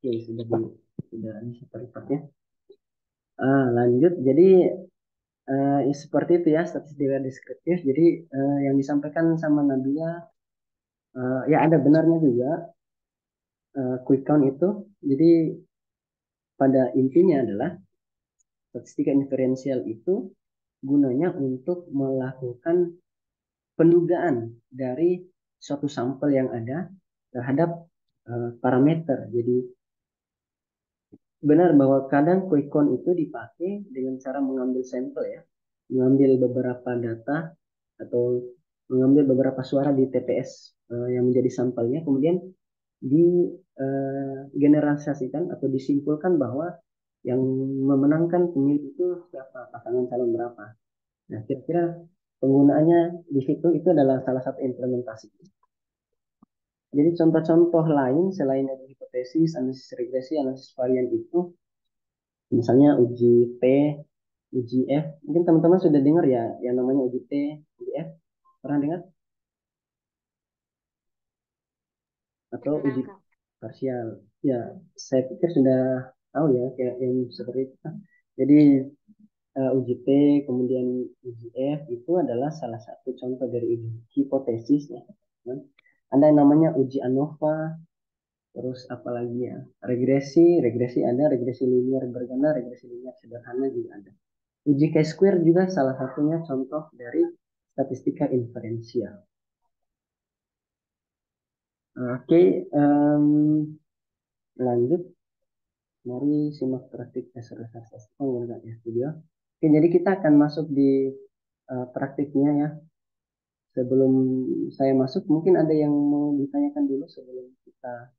Oke, sudah ini seperti ya. Lanjut. Jadi ya seperti itu ya statistika deskriptif. Jadi yang disampaikan sama Nabila ya ada benarnya juga quick count itu. Jadi pada intinya adalah statistika inferensial itu gunanya untuk melakukan pendugaan dari suatu sampel yang ada terhadap parameter. Jadi benar bahwa kadang quick count itu dipakai dengan cara mengambil sampel ya, mengambil beberapa data atau mengambil beberapa suara di TPS yang menjadi sampelnya, kemudian digeneralisasikan atau disimpulkan bahwa yang memenangkan pemilu itu siapa, pasangan calon berapa. Nah, kira-kira penggunaannya di situ itu adalah salah satu implementasi. Jadi contoh-contoh lain selain dari hipotesis, analisis regresi, analisis varian itu, misalnya uji T, uji F. Mungkin teman-teman sudah dengar ya yang namanya uji T, uji F. Pernah dengar? Atau Pernah, uji Kak. parsial. Ya, saya pikir sudah tahu ya kayak yang seperti itu. Jadi uji T, kemudian uji F itu adalah salah satu contoh dari uji hipotesis ya. Ada yang namanya uji ANOVA, terus apalagi ya regresi ada regresi linear berganda, regresi linear sederhana juga ada. Uji Chi-square juga salah satunya contoh dari statistika inferensial. Oke, lanjut. Mari simak praktik dasar-dasar statistika menggunakan studio. Oke, jadi kita akan masuk di praktiknya ya. Sebelum saya masuk, mungkin ada yang mau ditanyakan dulu sebelum kita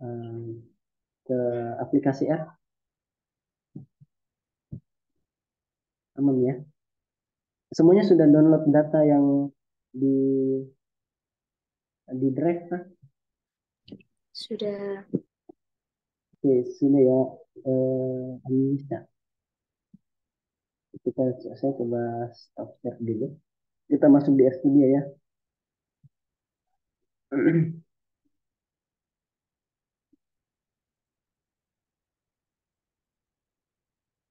um, ke aplikasi R. Aman ya. Semuanya sudah download data yang di drive kan? Sudah. Oke, sini ya. Bisa. Saya coba stop share dulu. Kita masuk di RStudio ya.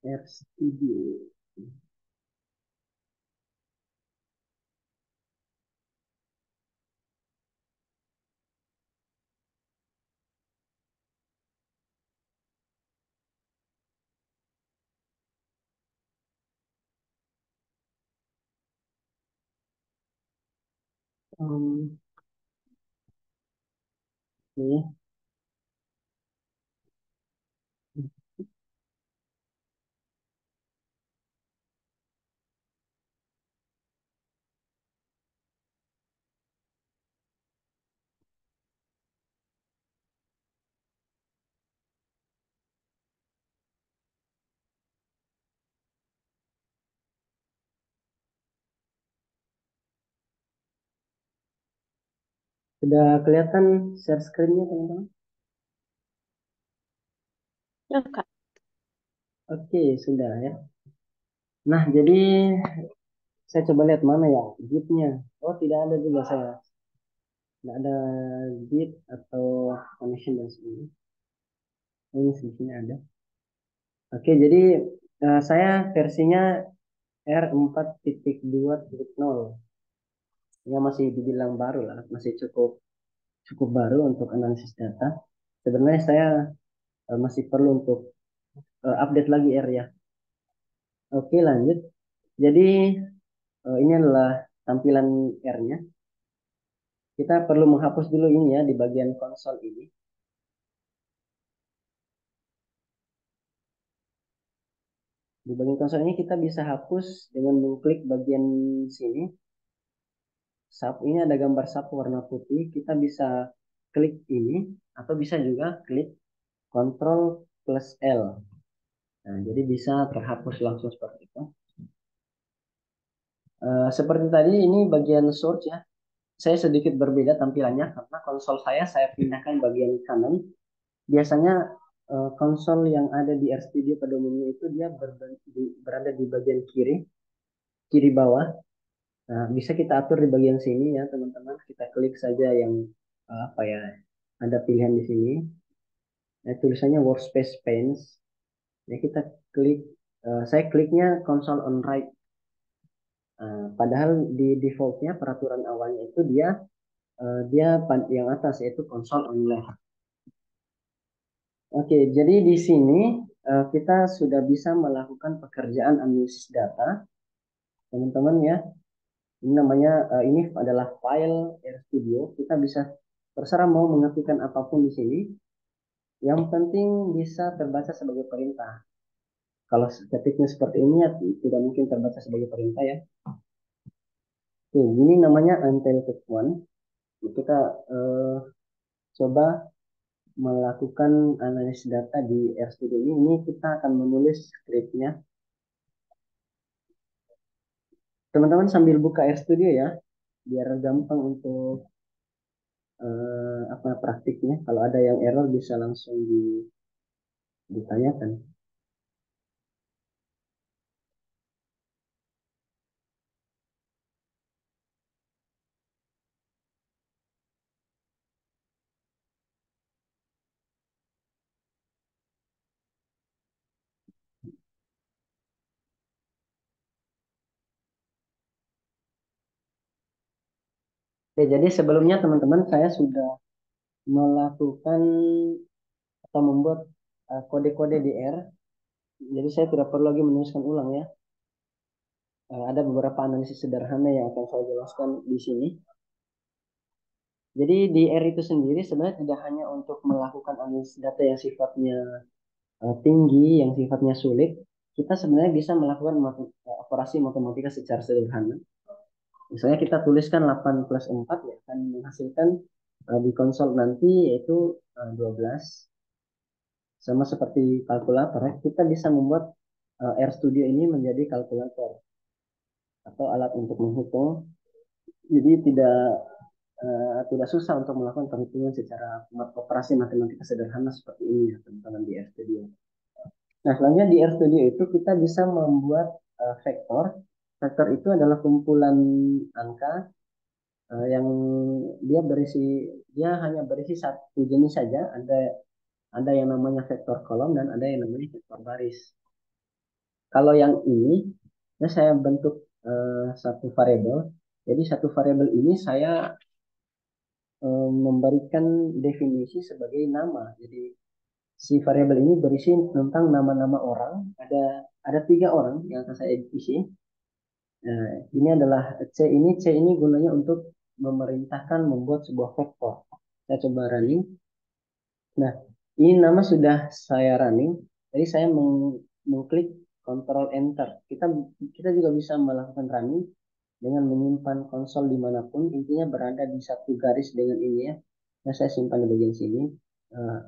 RStudio. Um, Oke. Sudah kelihatan share screen-nya teman-teman? Ya, Kak. Oke, sudah ya. Nah, jadi saya coba lihat mana ya Git-nya. Oh, tidak ada juga saya. Tidak ada Git atau connection dan sebagainya. Ini di sini ada. Oke, jadi saya versinya R4.2.0. Ya masih dibilang baru lah, masih cukup cukup baru untuk analisis data. Sebenarnya saya masih perlu untuk update lagi R ya. Oke, lanjut. Jadi ini adalah tampilan R-nya. Kita perlu menghapus dulu ini ya di bagian konsol ini. Di bagian konsol ini kita bisa hapus dengan mengklik bagian sini. Sub ini ada gambar sapu warna putih. Kita bisa klik ini atau bisa juga klik Ctrl plus L. Nah, jadi bisa terhapus langsung seperti itu. Seperti tadi ini bagian source ya. Saya sedikit berbeda tampilannya karena konsol saya pindahkan bagian kanan. Biasanya konsol yang ada di RStudio pada umumnya itu dia berada di bagian kiri bawah. Nah, bisa kita atur di bagian sini ya teman-teman. Kita klik saja yang apa ya ada pilihan di sini. tulisannya workspace panes. Ya kita klik, saya kliknya console on right. Padahal di defaultnya peraturan awalnya itu dia yang atas yaitu console on left. Oke, jadi di sini kita sudah bisa melakukan pekerjaan analisis data, teman-teman ya. Ini namanya ini adalah file RStudio. Kita bisa terserah mau mengetikkan apapun di sini. Yang penting bisa terbaca sebagai perintah. Kalau ketiknya seperti ini ya tidak mungkin terbaca sebagai perintah ya. Tuh, ini namanya untitled one. Kita eh, coba melakukan analisis data di RStudio ini. Ini kita akan menulis scriptnya. Teman-teman sambil buka RStudio ya, biar gampang untuk apa praktiknya. Kalau ada yang error bisa langsung ditanyakan. Oke, jadi sebelumnya teman-teman saya sudah melakukan atau membuat kode-kode DR. Jadi saya tidak perlu lagi menuliskan ulang ya. Ada beberapa analisis sederhana yang akan saya jelaskan di sini. Jadi di R itu sendiri sebenarnya tidak hanya untuk melakukan analisis data yang sifatnya tinggi, yang sifatnya sulit, kita sebenarnya bisa melakukan operasi matematika secara sederhana. Misalnya kita tuliskan 8 plus 4 ya akan menghasilkan di konsol nanti yaitu 12. Sama seperti kalkulator ya, kita bisa membuat RStudio ini menjadi kalkulator atau alat untuk menghitung. Jadi tidak susah untuk melakukan perhitungan secara operasi matematika sederhana seperti ini ya teman-teman di RStudio. Nah, selanjutnya di RStudio itu kita bisa membuat vektor. Vektor itu adalah kumpulan angka yang dia hanya berisi satu jenis saja. Ada yang namanya vektor kolom dan ada yang namanya vektor baris. Kalau yang ini, ya saya bentuk satu variabel. Jadi satu variabel ini saya memberikan definisi sebagai nama. Jadi si variabel ini berisi tentang nama-nama orang. Ada 3 orang yang akan saya isi. Nah, ini adalah C ini gunanya untuk memerintahkan membuat sebuah vektor. Saya coba running. Nah, ini nama sudah saya running. Jadi saya mengklik Ctrl Enter. Kita juga bisa melakukan running dengan menyimpan konsol dimanapun. Intinya berada di satu garis dengan ini ya. Nah, saya simpan di bagian sini uh,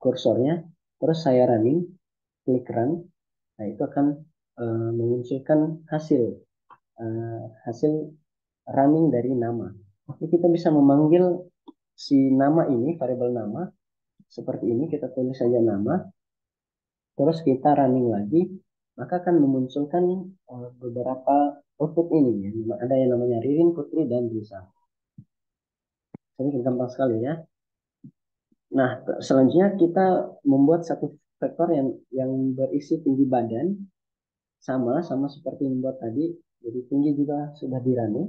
kursornya. Terus saya running, klik run. Nah, itu akan memunculkan hasil running dari nama. Oke, kita bisa memanggil si nama ini, variabel nama, seperti ini. Kita tulis saja nama, terus kita running lagi, maka akan memunculkan beberapa output ini. Ya. Ada yang namanya Ririn, Putri, dan Risa. Jadi gampang sekali ya. Nah, selanjutnya kita membuat satu vektor yang berisi tinggi badan, sama seperti yang membuat tadi. Jadi tinggi juga sudah di running.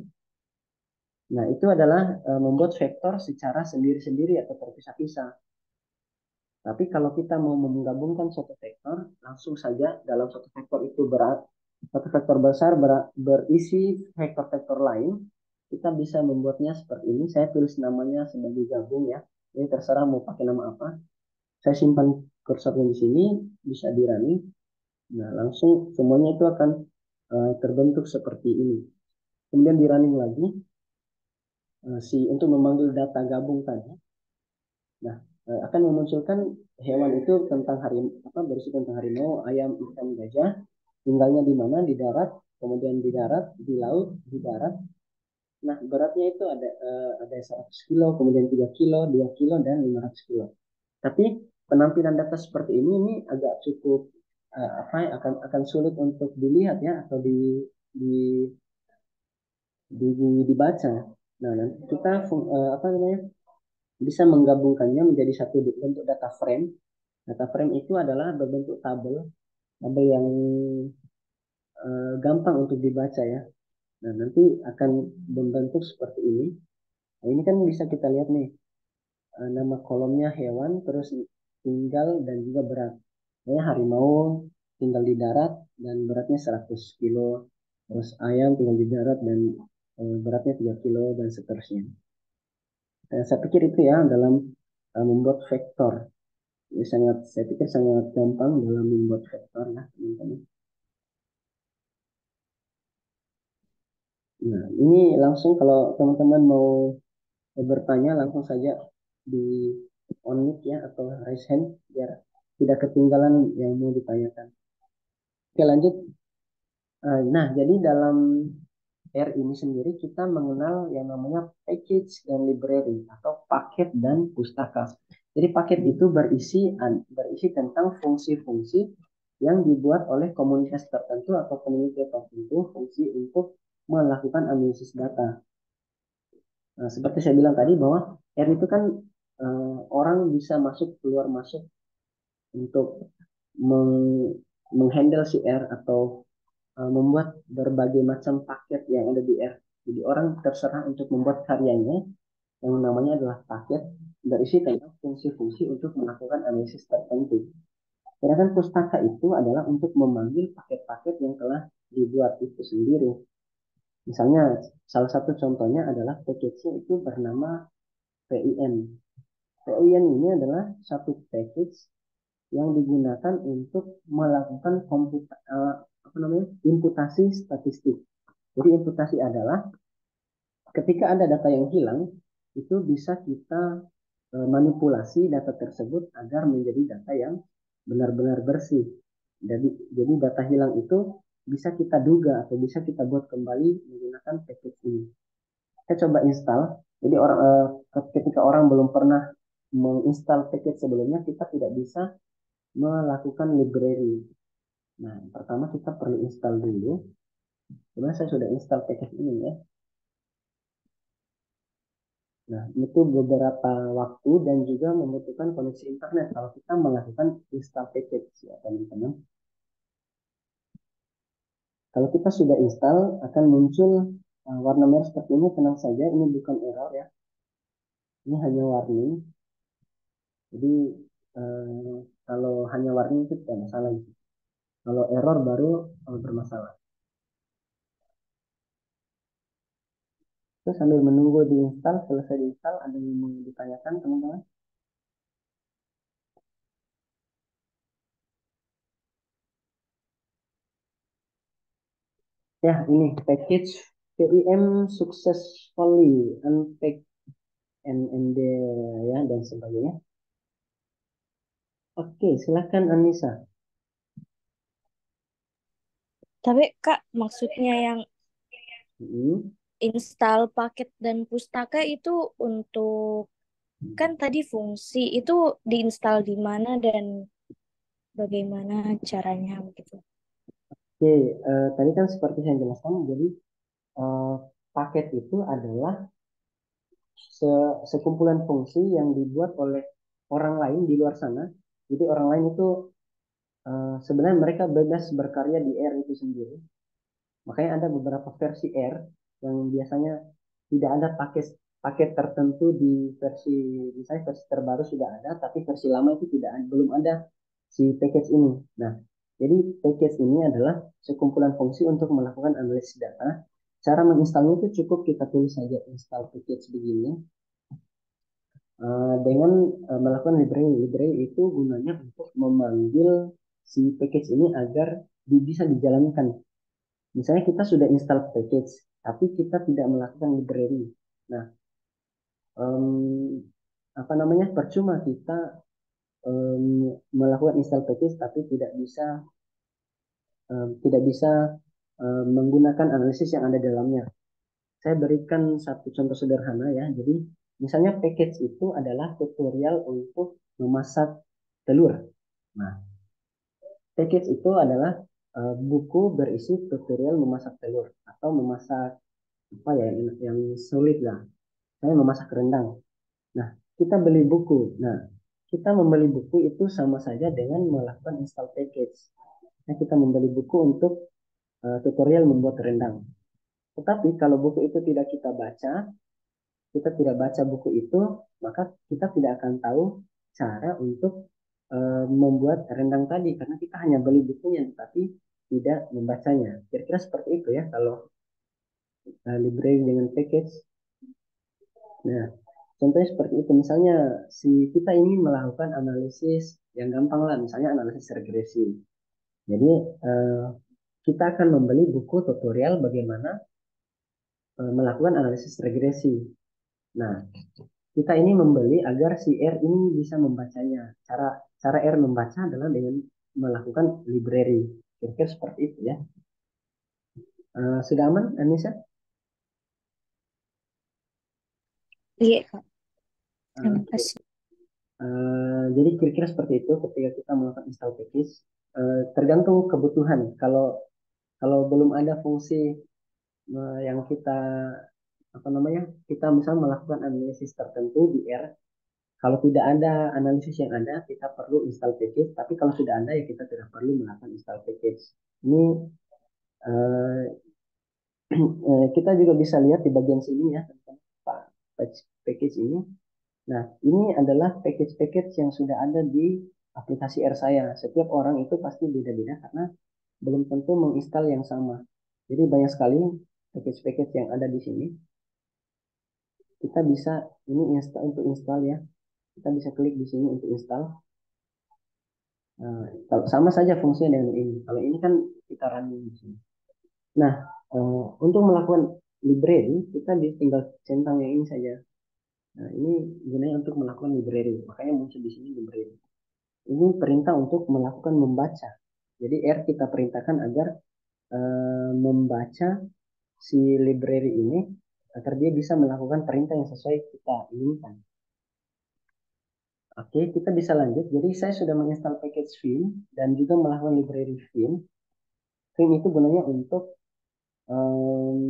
Nah, itu adalah membuat vektor secara sendiri-sendiri atau terpisah-pisah. Tapi kalau kita mau menggabungkan suatu vektor, langsung saja dalam satu vektor besar berisi vektor-vektor lain, kita bisa membuatnya seperti ini. Saya tulis namanya sebagai gabung ya. Ini terserah mau pakai nama apa. Saya simpan kursornya di sini, bisa di running. Nah, langsung semuanya itu akan terbentuk seperti ini. Kemudian di running lagi, untuk memanggil data gabung tadi. Nah, akan memunculkan hewan itu tentang berisi tentang harimau, ayam, ikan, gajah, tinggalnya di mana, di darat, kemudian di darat, di laut, di darat. Nah, beratnya itu ada 100 kilo, kemudian 3 kilo, 2 kilo, dan 500 kilo. Tapi penampilan data seperti ini agak cukup apa ya, akan sulit untuk dilihat ya atau di, dibaca. Nah, nanti kita apa namanya bisa menggabungkannya menjadi satu bentuk data frame. Data frame itu adalah berbentuk tabel, tabel yang gampang untuk dibaca ya. Nah, nanti akan membentuk seperti ini. Nah, ini kan bisa kita lihat nih, nama kolomnya hewan, terus tinggal dan juga berat. Ya, harimau tinggal di darat dan beratnya 100 kilo. Terus ayam tinggal di darat dan beratnya 3 kilo dan seterusnya. Saya pikir itu ya dalam membuat vektor. Ini sangat, saya pikir sangat gampang dalam membuat vektor ya teman-teman. Nah, ini langsung kalau teman-teman mau bertanya langsung saja di on mic ya atau raise hand biar tidak ketinggalan yang mau ditanyakan. Oke lanjut. Nah, jadi dalam R ini sendiri kita mengenal yang namanya package dan library atau paket dan pustaka. Jadi paket itu berisi tentang fungsi-fungsi yang dibuat oleh komunitas tertentu atau peneliti tertentu, fungsi untuk melakukan analisis data. Nah, seperti saya bilang tadi bahwa R itu kan orang bisa masuk keluar masuk untuk menghandle si R atau membuat berbagai macam paket yang ada di R. Jadi orang terserah untuk membuat karyanya yang namanya adalah paket berisi tentang fungsi-fungsi untuk melakukan analisis tertentu. Sedangkan pustaka itu adalah untuk memanggil paket-paket yang telah dibuat itu sendiri. Misalnya salah satu contohnya adalah package-nya itu bernama PIN. PIN ini adalah satu package yang digunakan untuk melakukan apa namanya imputasi statistik. Jadi imputasi adalah ketika ada data yang hilang, itu bisa kita manipulasi data tersebut agar menjadi data yang benar-benar bersih. Jadi data hilang itu bisa kita duga atau bisa kita buat kembali menggunakan package ini. Kita coba install. Jadi ketika orang belum pernah menginstal package sebelumnya, kita tidak bisa melakukan library. Nah, pertama kita perlu install dulu. Sebenarnya saya sudah install package ini ya. Nah, itu beberapa waktu dan juga membutuhkan koneksi internet kalau kita melakukan install package ya teman-teman. Kalau kita sudah install akan muncul warna merah seperti ini, tenang saja ini bukan error ya. Ini hanya warning. Jadi kalau hanya warning itu tidak masalah gitu. Kalau error baru bermasalah. Terus sambil menunggu diinstal, selesai diinstal, ada yang mau ditanyakan teman-teman? Ya, ini package PIM successfully unpack and ya dan sebagainya. Oke, silakan Anissa. Tapi Kak, maksudnya yang Hmm. install paket dan pustaka itu untuk kan tadi fungsi itu diinstal di mana dan bagaimana caranya begitu. Oke, tadi kan seperti saya jelaskan, jadi eh, paket itu adalah sekumpulan fungsi yang dibuat oleh orang lain di luar sana. Jadi orang lain itu sebenarnya mereka bebas berkarya di R itu sendiri. Makanya ada beberapa versi R yang biasanya tidak ada paket paket tertentu di versi misalnya versi terbaru sudah ada, tapi versi lama itu tidak belum ada si package ini. Nah, jadi package ini adalah sekumpulan fungsi untuk melakukan analisis data. Cara menginstalnya itu cukup kita tulis saja install package begini dengan melakukan library. Library itu gunanya untuk memanggil si package ini agar bisa dijalankan. Misalnya kita sudah install package, tapi kita tidak melakukan library. Nah, um, apa namanya percuma kita melakukan install package tapi tidak bisa menggunakan analisis yang ada dalamnya. Saya berikan satu contoh sederhana ya. Jadi misalnya package itu adalah tutorial untuk memasak telur. Nah, package itu adalah buku berisi tutorial memasak telur atau memasak apa ya yang sulit lah. Saya memasak rendang. Nah, kita beli buku. Nah, kita membeli buku itu sama saja dengan melakukan install package. Nah, kita membeli buku untuk tutorial membuat rendang. Tetapi kalau buku itu tidak kita baca, kita tidak baca buku itu, maka kita tidak akan tahu cara untuk membuat rendang tadi karena kita hanya beli bukunya tapi tidak membacanya. Kira-kira seperti itu ya kalau library dengan package. Nah, contohnya seperti itu. Misalnya si kita ingin melakukan analisis yang gampang lah, misalnya analisis regresi. Jadi kita akan membeli buku tutorial bagaimana melakukan analisis regresi. Nah, kita ini membeli agar si R ini bisa membacanya. Cara cara R membaca adalah dengan melakukan library. Kira-kira seperti itu ya. Sudah aman, Anissa? Iya, Kak. Terima Oke. kasih. Jadi kira-kira seperti itu ketika kita melakukan install package. Tergantung kebutuhan. Kalau belum ada fungsi yang kita apa namanya, kita misalnya melakukan analisis tertentu di R. Kalau tidak ada analisis yang ada, kita perlu install package. Tapi kalau sudah ada, ya kita tidak perlu melakukan install package. Ini eh, kita juga bisa lihat di bagian sini ya tentang package ini. Nah, ini adalah package-package yang sudah ada di aplikasi R saya. Setiap orang itu pasti beda-beda karena belum tentu menginstal yang sama. Jadi banyak sekali package-package yang ada di sini. Kita bisa ini install untuk install ya. Kita bisa klik di sini untuk install. Nah, kalau sama saja fungsinya dengan ini. Kalau ini kan kita running di sini. Nah, untuk melakukan library kita tinggal centang yang ini saja. Nah, ini gunanya untuk melakukan library. Makanya muncul di sini library. Ini perintah untuk melakukan membaca. Jadi R kita perintahkan agar membaca si library ini agar dia bisa melakukan perintah yang sesuai kita inginkan. Oke, kita bisa lanjut. Jadi saya sudah menginstal package Vim dan juga melakukan library Vim. Vim itu gunanya untuk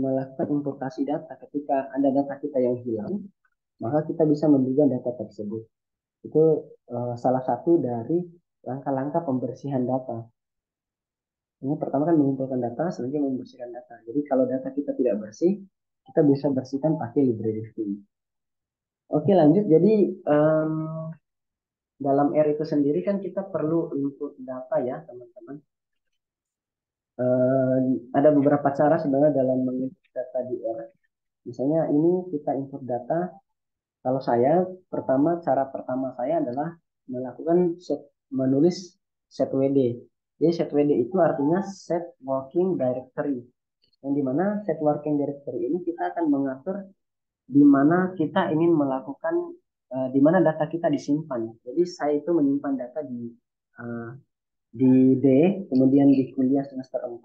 melakukan importasi data. Ketika ada data kita yang hilang, maka kita bisa menduga data tersebut. Itu salah satu dari langkah-langkah pembersihan data. Ini pertama kan mengumpulkan data, selanjutnya membersihkan data. Jadi kalau data kita tidak bersih, kita bisa bersihkan pakai library Vim. Oke lanjut, jadi um, dalam R itu sendiri kan kita perlu input data ya teman-teman. Ada beberapa cara sebenarnya dalam menginput data di R. Misalnya ini kita input data. Kalau saya cara pertama saya adalah melakukan menulis set WD. Jadi set WD itu artinya set working directory. Yang dimana set working directory ini kita akan mengatur di mana kita ingin melakukan di mana data kita disimpan. Jadi saya itu menyimpan data uh, di D, kemudian di kuliah semester 4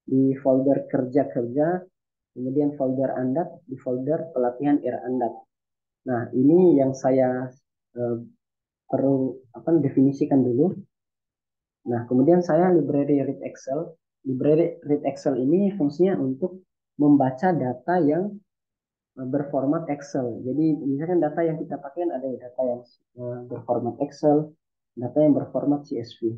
di folder kerja-kerja, kemudian folder Andat, di folder pelatihan R Andat. Nah, ini yang saya uh, perlu definisikan dulu. Nah, kemudian saya library read Excel. Library read Excel ini fungsinya untuk membaca data yang berformat Excel. Jadi misalkan data yang kita pakai ada data yang berformat Excel, data yang berformat CSV.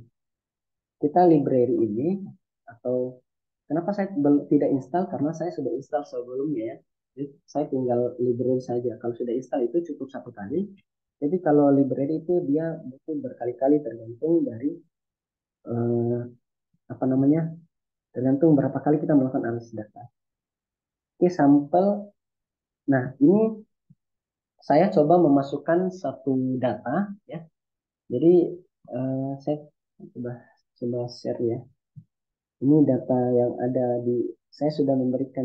Kita library ini atau kenapa saya tidak install karena saya sudah install sebelumnya ya. Jadi saya tinggal library saja. Kalau sudah install itu cukup satu kali. Jadi kalau library itu dia butuh berkali-kali tergantung dari eh, apa namanya? Tergantung berapa kali kita melakukan analisis data. Oke, sampel. Nah, ini saya coba memasukkan satu data ya. Jadi saya coba coba share ya. Ini data yang ada di saya sudah memberikan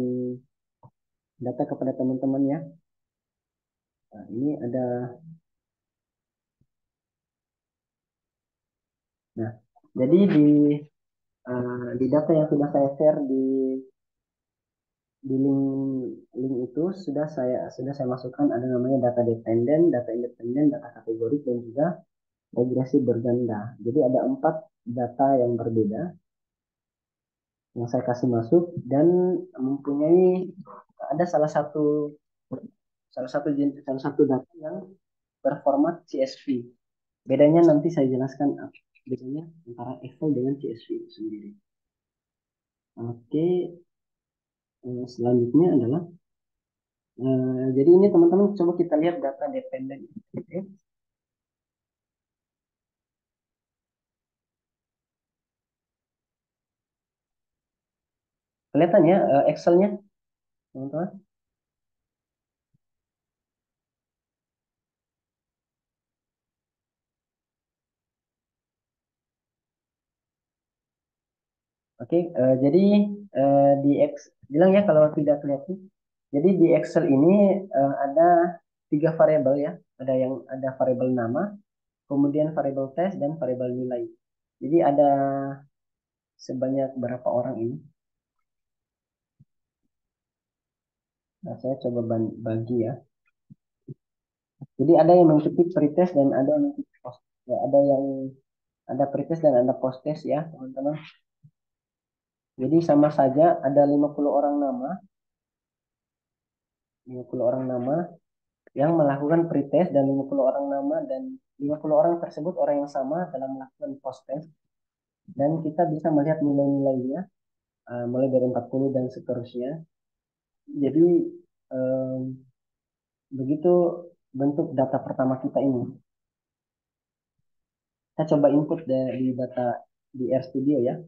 data kepada teman-teman ya. Nah, ini ada nah jadi di data yang sudah saya share di link itu sudah saya masukkan ada namanya data dependen, data independen, data kategorik dan juga regresi berganda. Jadi ada 4 data yang berbeda yang saya kasih masuk dan mempunyai ada salah satu data yang berformat CSV. Bedanya nanti saya jelaskan bedanya antara Excel dengan CSV itu sendiri. Oke, selanjutnya adalah jadi ini teman-teman coba kita lihat data dependen. Oke. Kelihatan ya Excelnya, teman-teman? Oke, jadi di X bilang ya kalau tidak kelihatan. Jadi di Excel ini ada tiga variabel ya. Ada variabel nama, kemudian variabel test dan variabel nilai. Jadi ada sebanyak berapa orang ini? Nah, saya coba bagi ya. Jadi ada yang mengikuti pretest dan ada yang mengikuti post. Ya, ada pretest dan ada post test ya, teman-teman. Jadi sama saja ada 50 orang nama, 50 orang nama yang melakukan pretest dan 50 orang nama dan 50 orang tersebut orang yang sama dalam melakukan post test dan kita bisa melihat nilai-nilainya mulai dari 40 dan seterusnya. Jadi em, begitu bentuk data pertama kita ini. Saya coba input di data di RStudio ya.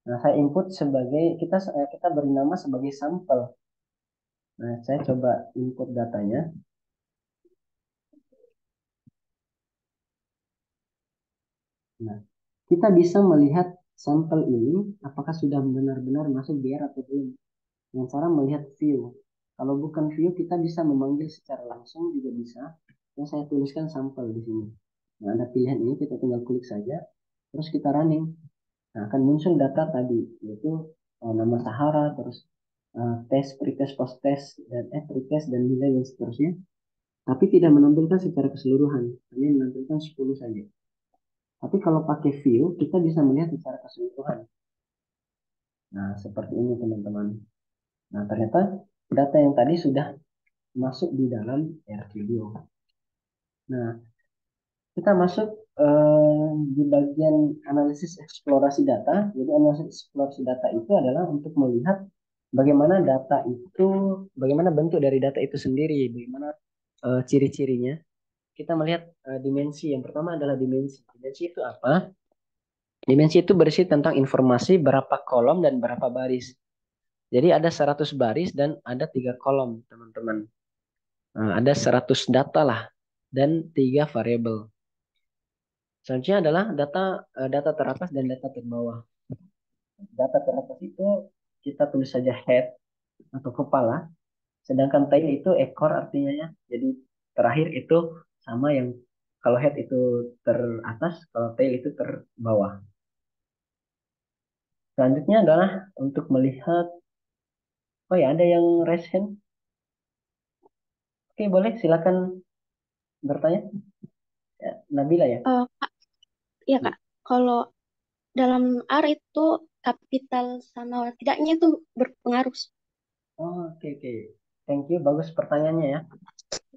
Nah, saya input sebagai kita beri nama sebagai sampel. Nah, saya coba input datanya. Nah, kita bisa melihat sampel ini apakah sudah benar-benar masuk DR atau belum. Dengan cara melihat view. Kalau bukan view, kita bisa memanggil secara langsung juga bisa. Dan saya tuliskan sampel di sini. Nah, ada pilihan ini, kita tinggal klik saja. Terus kita running. Nah, akan muncul data tadi, yaitu nama Sahara, terus tes, pretest, post test, dan pretest dan nilai dan seterusnya. Tapi tidak menampilkan secara keseluruhan, hanya menampilkan 10 saja. Tapi kalau pakai view, kita bisa melihat secara keseluruhan. Nah, seperti ini teman-teman. Nah, ternyata data yang tadi sudah masuk di dalam RStudio. Nah, kita masuk di bagian analisis eksplorasi data. Jadi analisis eksplorasi data itu adalah untuk melihat bagaimana data itu, bagaimana bentuk dari data itu sendiri, bagaimana ciri-cirinya. Kita melihat dimensi. Yang pertama adalah dimensi. Dimensi itu apa? Dimensi itu berisi tentang informasi berapa kolom dan berapa baris. Jadi ada 100 baris dan ada 3 kolom, teman-teman. Nah, ada 100 data lah dan 3 variabel. Selanjutnya adalah data teratas dan data terbawah. Data teratas itu kita tulis saja head atau kepala, sedangkan tail itu ekor artinya ya. Jadi terakhir itu sama yang kalau head itu teratas, kalau tail itu terbawah. Selanjutnya adalah untuk melihat, oh ya ada yang raise hand. Oke, boleh silakan bertanya. Ya, Nabila ya. Kak, ya Kak, kalau dalam R itu kapital sama tidaknya itu berpengaruh. Oh, oke oke. Thank you, bagus pertanyaannya ya.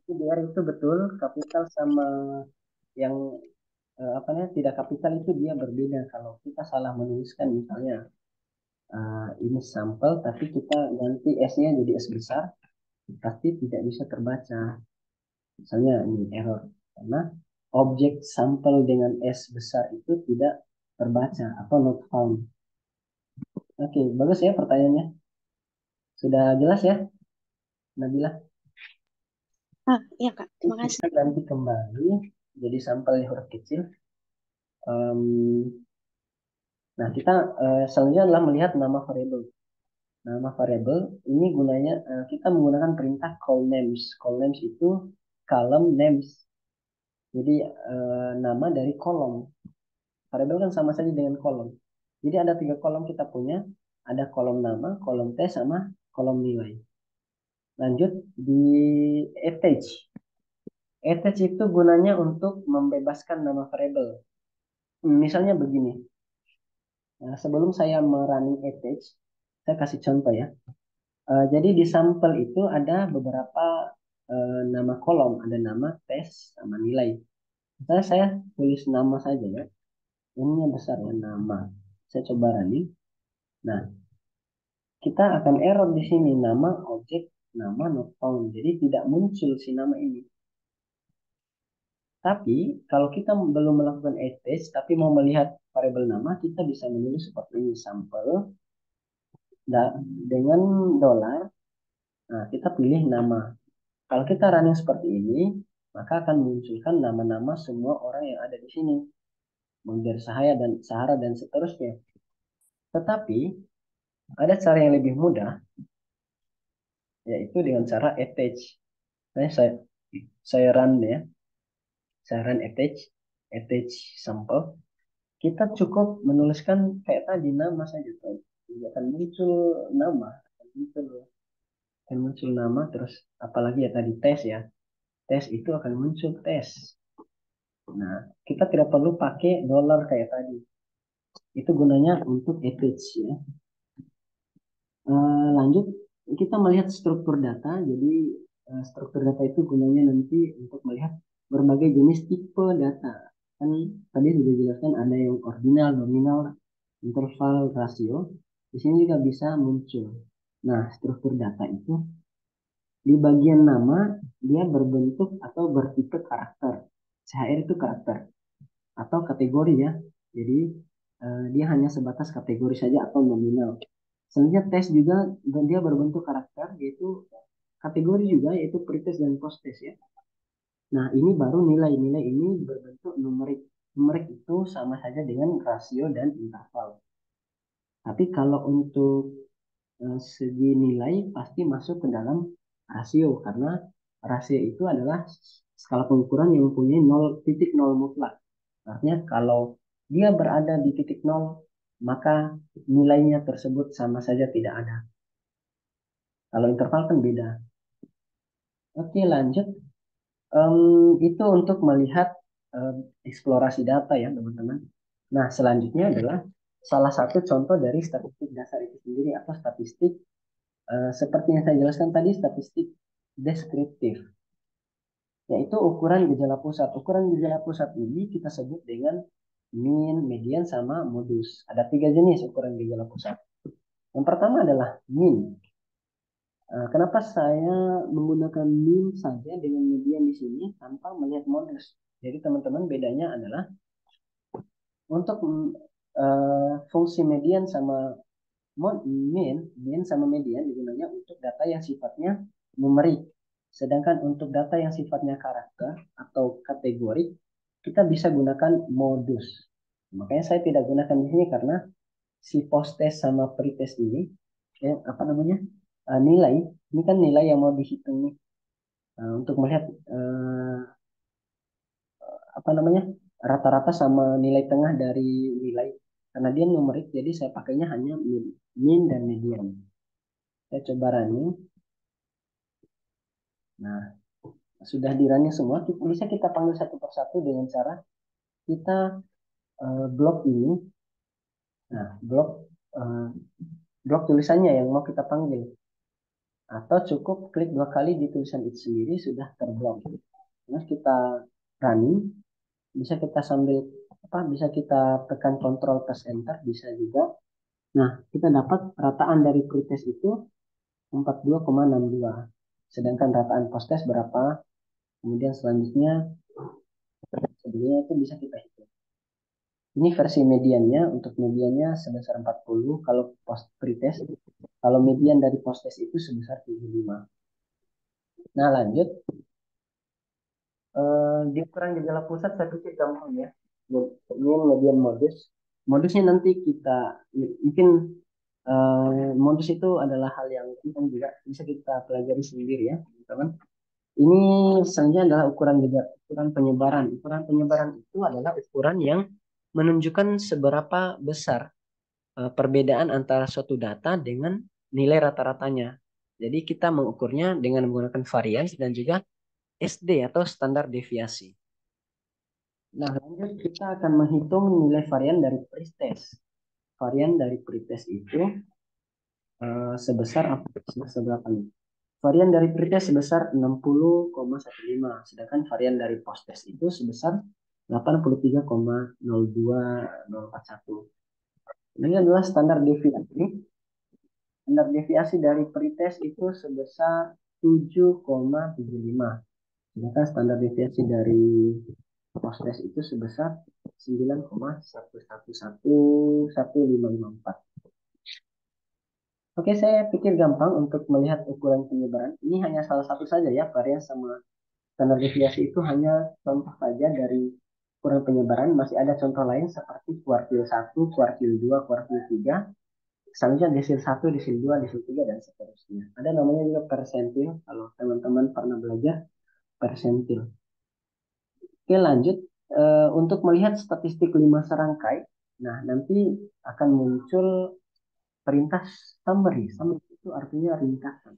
Itu biar itu betul, kapital sama yang apa namanya tidak kapital itu dia berbeda. Kalau kita salah menuliskan misalnya ini sampel tapi kita ganti S-nya jadi S besar, pasti tidak bisa terbaca. Misalnya ini error karena objek sampel dengan S besar itu tidak terbaca atau not found. Oke, bagus ya pertanyaannya. Sudah jelas ya, Nabila? Ya Kak, terima kasih. Kita ganti kembali jadi sampel huruf kecil. Em, nah, kita selanjutnya adalah melihat nama variabel. Nama variabel ini gunanya kita menggunakan perintah call names. Call names itu column names. Jadi nama dari kolom. Variabel kan sama saja dengan kolom. Jadi ada 3 kolom kita punya. Ada kolom nama, kolom test, sama kolom nilai. Lanjut di attach. Attach itu gunanya untuk membebaskan nama variabel. Misalnya begini. Nah, sebelum saya merunning attach, saya kasih contoh ya. Jadi di sampel itu ada beberapa nama kolom, ada nama, tes, sama nilai. Saya tulis nama saja ya. N-nya besar ya, nama. Saya coba running. Nah, kita akan error di sini, nama objek, nama not found. Jadi tidak muncul si nama ini. Tapi kalau kita belum melakukan attach tapi mau melihat variabel nama, kita bisa menulis seperti ini, sampel dengan $. Nah, kita pilih nama. Kalau kita running seperti ini, maka akan munculkan nama-nama semua orang yang ada di sini, mulai dari Sahara dan seterusnya. Tetapi ada cara yang lebih mudah, yaitu dengan cara attach. Nah, saya run ya, saya run attach sampel. Kita cukup menuliskan kayak tadi nama saja, akan muncul nama, akan muncul nama, terus apalagi ya tadi tes ya, tes itu akan muncul tes. Nah, kita tidak perlu pakai dollar kayak tadi. Itu gunanya untuk attach ya. Lanjut, kita melihat struktur data. Jadi struktur data itu gunanya nanti untuk melihat berbagai jenis tipe data. Kan tadi sudah dijelaskan ada yang ordinal, nominal, interval, rasio. Di sini juga bisa muncul. Nah, struktur data itu di bagian nama dia berbentuk atau bertipe karakter. CHR itu karakter atau kategori ya. Jadi dia hanya sebatas kategori saja atau nominal. Selanjutnya tes juga dia berbentuk karakter yaitu kategori juga yaitu pretest dan posttest ya. Nah ini baru nilai-nilai ini berbentuk numerik. Numerik itu sama saja dengan rasio dan interval. Tapi kalau untuk segi nilai pasti masuk ke dalam rasio karena rasio itu adalah skala pengukuran yang mempunyai 0,0 mutlak. Artinya kalau dia berada di titik 0 maka nilainya tersebut sama saja tidak ada. Kalau interval kan beda. Oke lanjut. Itu untuk melihat eksplorasi data ya teman-teman. Nah selanjutnya adalah salah satu contoh dari statistik dasar itu sendiri atau statistik seperti yang saya jelaskan tadi, statistik deskriptif, yaitu ukuran gejala pusat. Ukuran gejala pusat ini kita sebut dengan mean, median, sama modus. Ada 3 jenis ukuran gejala pusat. Yang pertama adalah mean. Kenapa saya menggunakan mean saja dengan median di sini tanpa melihat modus? Jadi teman-teman bedanya adalah untuk fungsi median sama mean sama median digunakan untuk data yang sifatnya numerik. Sedangkan untuk data yang sifatnya karakter atau kategori, kita bisa gunakan modus. Makanya saya tidak gunakan di sini karena si post-test sama pre-test ini, ya, apa namanya, nilai, ini kan nilai yang mau dihitung nih. Untuk melihat apa namanya rata-rata sama nilai tengah dari nilai. Karena dia numerik, jadi saya pakainya hanya mean dan median. Saya coba running. Nah, sudah di running semua, bisa kita panggil satu persatu dengan cara kita blok ini. Nah, blok tulisannya yang mau kita panggil. Atau cukup klik 2 kali di tulisan itu sendiri sudah terblok. Terus kita running, bisa kita sambil bisa kita tekan Ctrl plus Enter, bisa juga. Nah, kita dapat rataan dari pretest itu 42,62. Sedangkan rataan posttest berapa? Kemudian selanjutnya sebelumnya itu bisa kita hitung. Ini versi mediannya, untuk mediannya sebesar 40 kalau post pretest. Kalau median dari posttest itu sebesar 75. Nah, lanjut. Di ukuran gejala pusat saya pikir gampang ya. Ini median modus. Modusnya nanti kita mungkin modus itu adalah hal yang penting juga bisa kita pelajari sendiri ya, teman-teman. Ini selanjutnya adalah ukuran gejala, ukuran penyebaran. Ukuran penyebaran itu adalah ukuran yang menunjukkan seberapa besar perbedaan antara suatu data dengan nilai rata-ratanya. Jadi kita mengukurnya dengan menggunakan varians dan juga SD atau standar deviasi. Nah, lanjut kita akan menghitung nilai varian dari pretest. Varian dari pretest itu sebesar apa? Sebesar berapa nih? Varian dari pretest sebesar 60,15, sedangkan varian dari posttest itu sebesar 83,02041. Ini adalah standar deviasi. Standar deviasi dari pretest itu sebesar 7,75. Sedangkan standar deviasi dari posttest itu sebesar 9,11111554. Oke, saya pikir gampang untuk melihat ukuran penyebaran. Ini hanya salah satu saja ya, varian sama standar deviasi itu hanya contoh saja dari ukuran penyebaran. Masih ada contoh lain seperti kuartil 1, kuartil 2, kuartil 3. Selanjutnya desil 1, desil 2, desil 3, dan seterusnya. Ada namanya juga persentil, kalau teman-teman pernah belajar persentil. Oke, lanjut. Untuk melihat statistik 5 serangkai, nah nanti akan muncul perintah summary. Summary itu artinya ringkasan.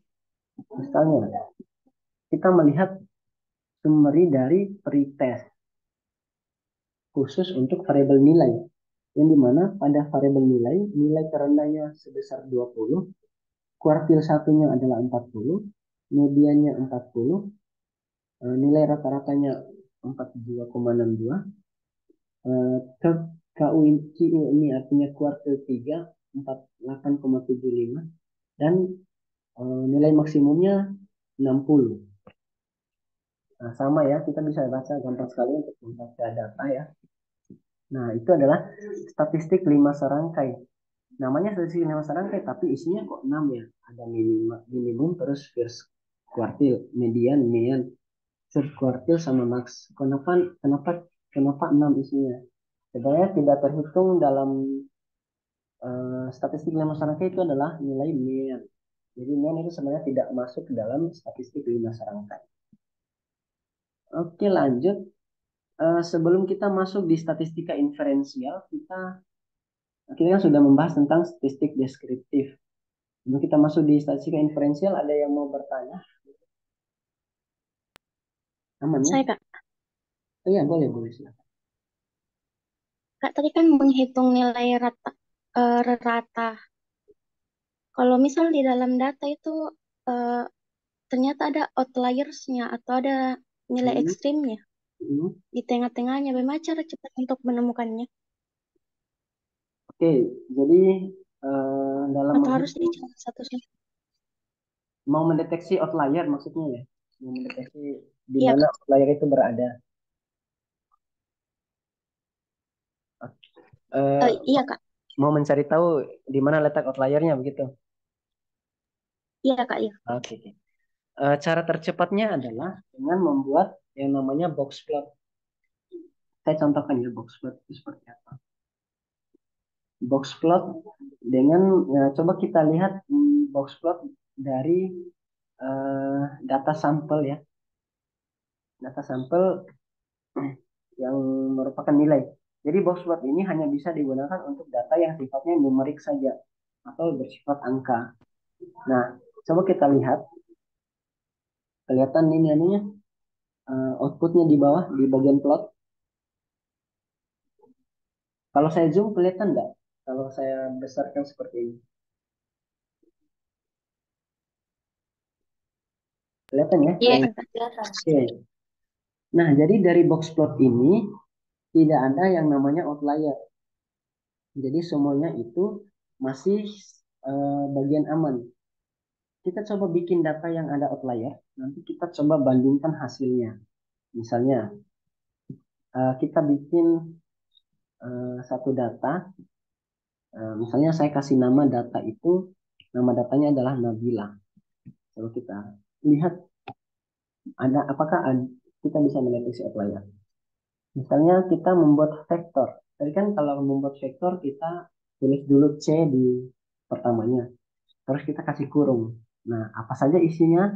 Misalnya, kita melihat summary dari pretest khusus untuk variabel nilai. Yang dimana pada variabel nilai, nilai terendahnya sebesar 20, kuartil satunya adalah 40, mediannya 40, nilai rata-ratanya 42,62, third KUICU ini artinya kuartil 3, 48,75, dan nilai maksimumnya 60. Nah, sama ya, kita bisa baca gampang sekali untuk membaca data ya. Nah, itu adalah statistik 5 serangkai. Namanya statistik 5 serangkai, tapi isinya kok 6 ya. Ada minimum, terus first kuartil, median, mean, third kuartil, sama max. Kenapa 6 isinya? Sebenarnya tidak terhitung dalam statistik 5 serangkai itu adalah nilai mean. Jadi mean itu sebenarnya tidak masuk ke dalam statistik 5 serangkai. Oke, lanjut. Sebelum kita masuk di statistika inferensial, kita kan sudah membahas tentang statistik deskriptif. Sebelum kita masuk di statistika inferensial, ada yang mau bertanya? Aman ya? Saya Kak, Oh iya, boleh, boleh. Silakan. Kak tadi kan menghitung nilai rata. Kalau misal di dalam data itu eh, ternyata ada outliersnya atau ada nilai Hmm, ekstrimnya hmm. di tengah-tengahnya. Bagaimana cara cepat untuk menemukannya? Oke, jadi dalam Atau harus menghitung, dicari satu-satu? mau mendeteksi outlier maksudnya ya? Mau mendeteksi di Iya mana Kak. outlier itu berada. Eh, Iya Kak. mau mencari tahu di mana letak outliernya begitu? Iya Kak, iya. Oke, oke. Cara tercepatnya adalah dengan membuat yang namanya box plot. Saya contohkan ya box plot itu seperti apa. Box plot dengan coba kita lihat box plot dari data sampel ya, data sampel yang merupakan nilai. Jadi box plot ini hanya bisa digunakan untuk data yang sifatnya numerik saja atau bersifat angka. Nah, coba kita lihat, kelihatan ini anunya, outputnya di bawah di bagian plot. Kalau saya zoom kelihatan nggak? Kalau saya besarkan seperti ini, kelihatan ya? Iya Yang Kak. Kelihatan. oke. Nah, jadi dari box plot ini tidak ada yang namanya outlier. Jadi semuanya itu masih bagian aman. Kita coba bikin data yang ada outlier, nanti kita coba bandingkan hasilnya. Misalnya, kita bikin satu data, misalnya saya kasih nama data itu, nama datanya adalah Nabila. Kalau kita lihat ada apakah kita bisa mendeteksi outlier. Misalnya kita membuat vektor. Tadi kan kalau membuat vektor kita tulis dulu C di pertamanya. Terus kita kasih kurung. Nah, apa saja isinya?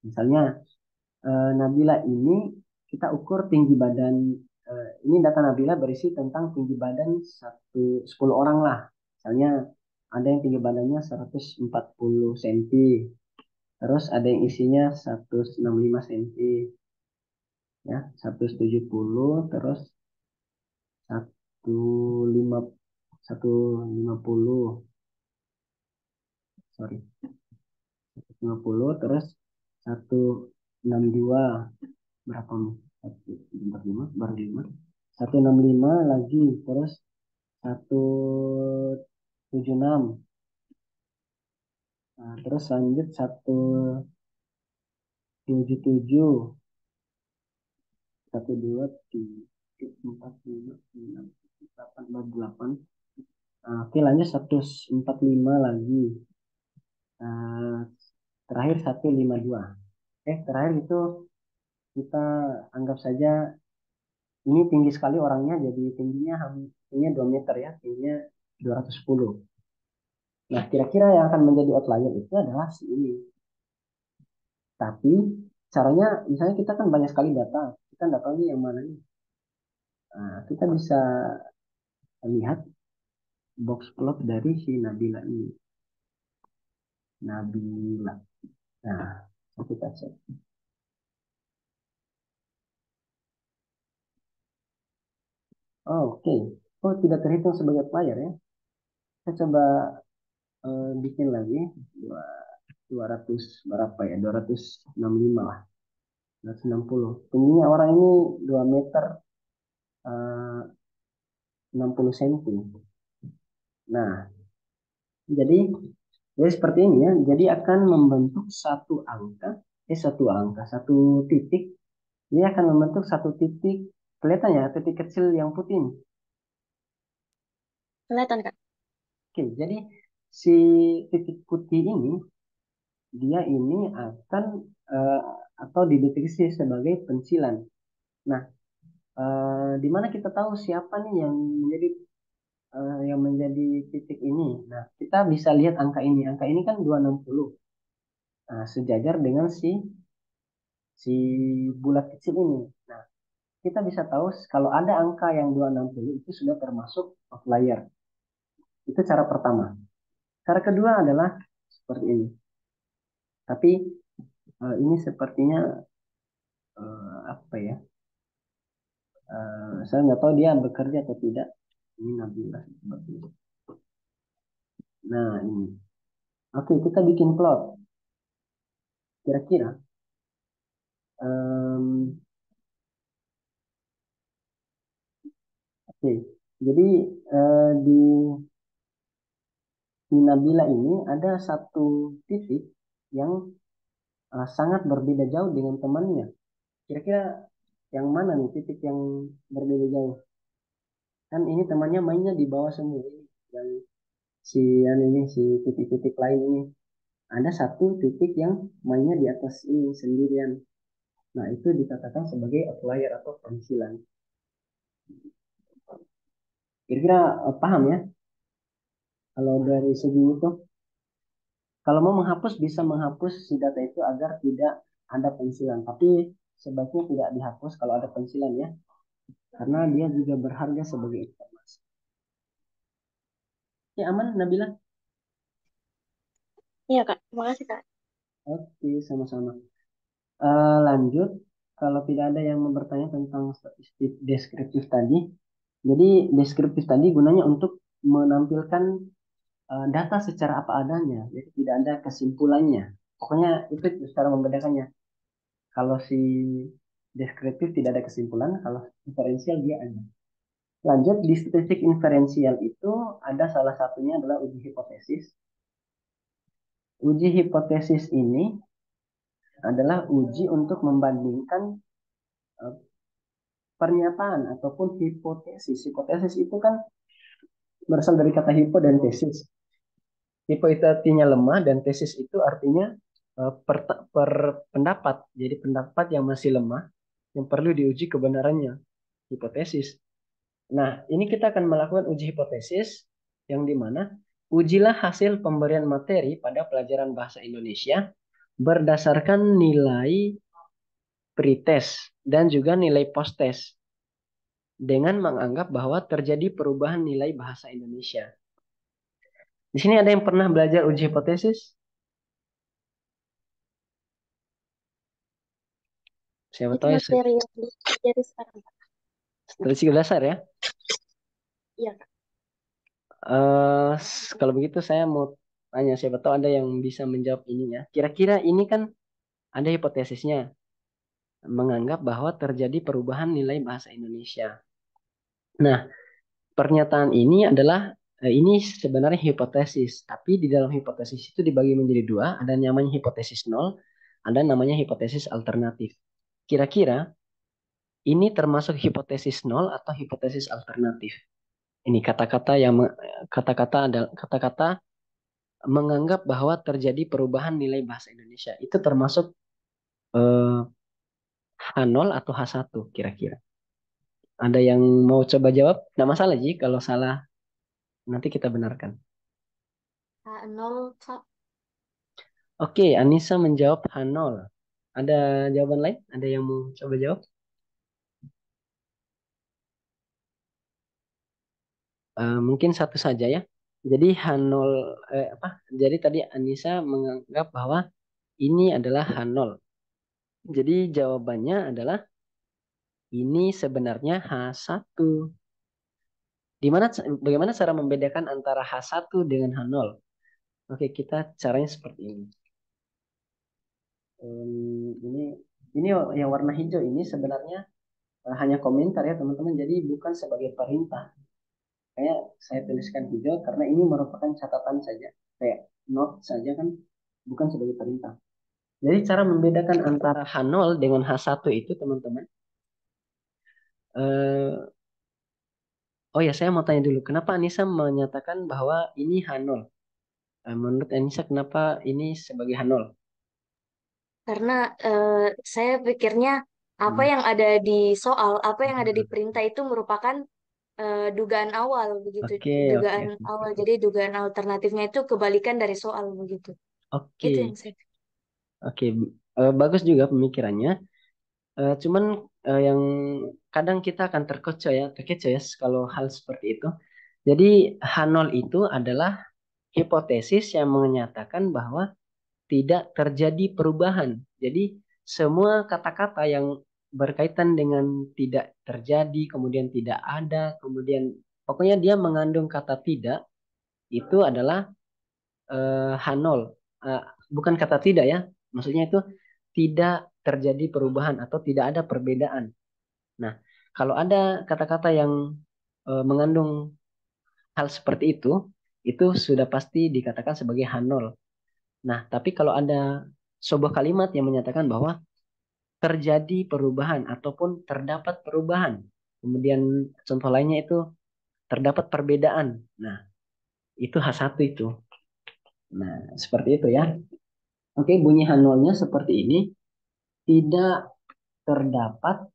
Misalnya Nabila ini kita ukur tinggi badan. Ini data Nabila berisi tentang tinggi badan 10 orang lah. Misalnya ada yang tinggi badannya 140 cm. Terus ada yang isinya 165 cm. Ya, 170, terus 15 150, sorry, 150, terus 162, berapa nih? 145 baru 5. 165 lagi, terus 176. Nah, terus lanjut 177, 1, 2, 3, 4, 5, 6, 7, 8, 8. Nah, oke, lanjut 145 lagi. Nah, terakhir 152. Terakhir itu kita anggap saja ini tinggi sekali orangnya, jadi tingginya 2 meter ya, tingginya 210. Nah, kira-kira yang akan menjadi outlier itu adalah si ini. Tapi caranya, misalnya kita kan banyak sekali data, kita nggak tahu nih yang mana nih. Nah, kita bisa lihat box plot dari si Nabila ini. Nabila. Nah, kita cek. Oh, oke. Oh, tidak terhitung sebagai player ya. Saya coba bikin lagi 200 berapa ya? 265 lah. 260. Tingginya orang ini 2 meter, 60 senti. Nah, jadi seperti ini ya. Jadi akan membentuk satu titik. Ini akan membentuk satu titik. Kelihatan ya, titik kecil yang putih ini. Kelihatan, Kak. Oke, jadi si titik putih ini, dia ini akan eh, atau dideteksi sebagai pensilan. Nah, di mana kita tahu siapa nih yang menjadi titik ini. Nah, kita bisa lihat angka ini. Angka ini kan 260. Nah, sejajar dengan si bulat kecil ini. Nah, kita bisa tahu kalau ada angka yang 260 itu sudah termasuk outlier. Itu cara pertama. Cara kedua adalah seperti ini. Tapi ini sepertinya apa ya? Saya nggak tahu dia bekerja atau tidak. Ini Nabila seperti itu. Nah, ini. Oke, kita bikin plot. Kira-kira em, oke. Jadi di Nabila ini ada satu titik yang sangat berbeda jauh dengan temannya. Kira-kira yang mana nih titik yang berbeda jauh? Kan ini temannya mainnya di bawah semua ini. Yang si titik-titik lain ini. Ada satu titik yang mainnya di atas ini sendirian. Nah, itu dikatakan sebagai outlier atau pensilan. Kira-kira paham ya? Kalau dari segi itu, kalau mau menghapus bisa menghapus si data itu agar tidak ada pensilan. Tapi sebaiknya tidak dihapus kalau ada pensilan ya, karena dia juga berharga sebagai informasi. Ya aman, Nabila? Iya, Kak. Terima kasih, Kak. Oke, sama-sama. Lanjut, kalau tidak ada yang mau bertanya tentang statistik deskriptif tadi, jadi deskriptif tadi gunanya untuk menampilkan data secara apa adanya, jadi tidak ada kesimpulannya. Pokoknya itu cara membedakannya. Kalau si deskriptif tidak ada kesimpulan, kalau inferensial dia ada. Lanjut, di statistik inferensial itu ada salah satunya adalah uji hipotesis. Uji hipotesis ini adalah uji untuk membandingkan eh, pernyataan ataupun hipotesis. Hipotesis itu kan berasal dari kata hipo dan tesis. Hipo itu artinya lemah dan tesis itu artinya pendapat. Jadi pendapat yang masih lemah yang perlu diuji kebenarannya. Hipotesis. Nah, ini kita akan melakukan uji hipotesis yang dimana ujilah hasil pemberian materi pada pelajaran bahasa Indonesia berdasarkan nilai pretest dan juga nilai post-test dengan menganggap bahwa terjadi perubahan nilai bahasa Indonesia. Di sini ada yang pernah belajar uji hipotesis? Siapa Itu tahu ya, materi yang dipelajari sekarang, Kak. statistik dasar ya. Iya, Kak. Kalau begitu saya mau tanya, siapa tahu ada yang bisa menjawab ini ya. Kira-kira ini kan ada hipotesisnya menganggap bahwa terjadi perubahan nilai bahasa Indonesia. Nah, pernyataan ini adalah ini sebenarnya hipotesis, tapi di dalam hipotesis itu dibagi menjadi dua, ada yang namanya hipotesis nol, ada yang namanya hipotesis alternatif. Kira-kira ini termasuk hipotesis nol atau hipotesis alternatif? Ini kata-kata yang kata-kata ada kata-kata menganggap bahwa terjadi perubahan nilai bahasa Indonesia. Itu termasuk eh, H0 atau H1 kira-kira. Ada yang mau coba jawab? Nggak masalah Ji, kalau salah nanti kita benarkan. H0, Kak. Oke, Anissa menjawab H0. Ada jawaban lain? Ada yang mau coba jawab? Mungkin satu saja ya. Jadi H0 apa? Jadi tadi Anissa menganggap bahwa ini adalah H0. Jadi jawabannya adalah ini sebenarnya H1. Di mana bagaimana cara membedakan antara H1 dengan H0? Oke, kita caranya seperti ini. Ini yang warna hijau ini sebenarnya hanya komentar ya teman-teman. Jadi bukan sebagai perintah. Kayak saya tuliskan hijau karena ini merupakan catatan saja. Kayak note saja kan, bukan sebagai perintah. Jadi cara membedakan antara H0 dengan H1 itu teman-teman. Eh, oh ya, saya mau tanya dulu. Kenapa Anissa menyatakan bahwa ini H0? Menurut Anissa kenapa ini sebagai H0? Karena saya pikirnya apa Hmm. yang ada di soal, apa yang ada di perintah itu merupakan dugaan awal begitu. Oke, oke, Dugaan awal. oke. Jadi dugaan alternatifnya itu kebalikan dari soal begitu. Itu Oke, yang saya. oke. Bagus juga pemikirannya. Cuman yang kadang kita akan terkecoh ya kalau hal seperti itu. Jadi H0 itu adalah hipotesis yang menyatakan bahwa tidak terjadi perubahan. Jadi semua kata-kata yang berkaitan dengan tidak terjadi, kemudian tidak ada, kemudian pokoknya dia mengandung kata tidak, itu adalah H0. Eh, Bukan kata tidak ya, maksudnya itu tidak terjadi perubahan atau tidak ada perbedaan. Nah, kalau ada kata-kata yang mengandung hal seperti itu sudah pasti dikatakan sebagai H0. Nah, tapi kalau ada sebuah kalimat yang menyatakan bahwa terjadi perubahan ataupun terdapat perubahan, kemudian contoh lainnya itu terdapat perbedaan. Nah, itu H1 itu. Nah, seperti itu ya. Oke, bunyi H0-nya seperti ini. Tidak terdapat,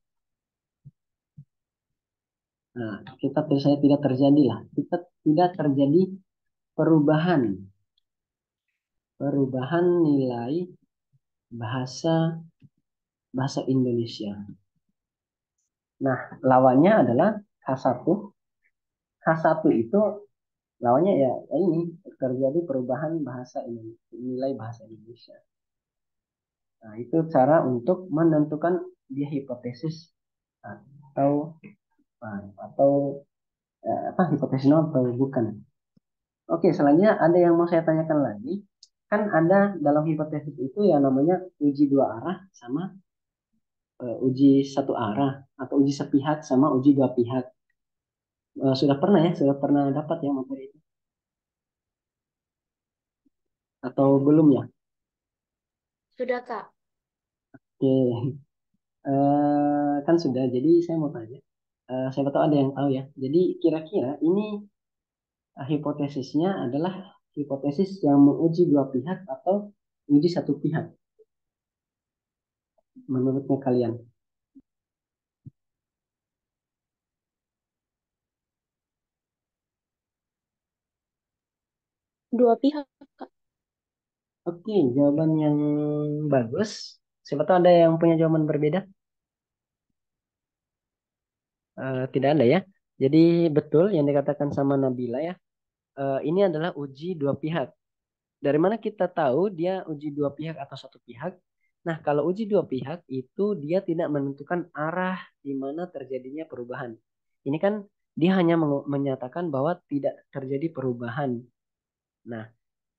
nah, kita tulisannya tidak terjadi lah. Kita tidak terjadi perubahan. Perubahan nilai bahasa bahasa Indonesia. Nah, lawannya adalah H1. H1 itu lawannya ya ini terjadi perubahan bahasa Indonesia, nilai bahasa Indonesia. Nah, itu cara untuk menentukan dia hipotesis atau atau apa hipotesis nol atau bukan. Oke, selanjutnya ada yang mau saya tanyakan lagi. Kan ada dalam hipotesis itu yang namanya uji dua arah sama uji satu arah atau uji sepihak sama uji dua pihak. Sudah pernah ya, sudah pernah dapat ya materi itu atau belum ya? Sudah, Kak. Oke, kan sudah. Jadi saya mau tanya, siapa tahu ada yang tahu ya. Jadi kira-kira ini hipotesisnya adalah hipotesis yang menguji dua pihak atau uji satu pihak menurutnya kalian? Dua pihak, Kak. Oke, jawaban yang bagus. Siapa tahu ada yang punya jawaban berbeda? Tidak ada ya. Jadi betul yang dikatakan sama Nabila ya. Ini adalah uji dua pihak. Dari mana kita tahu dia uji dua pihak atau satu pihak? Nah, kalau uji dua pihak itu dia tidak menentukan arah di mana terjadinya perubahan. Ini kan dia hanya menyatakan bahwa tidak terjadi perubahan. Nah,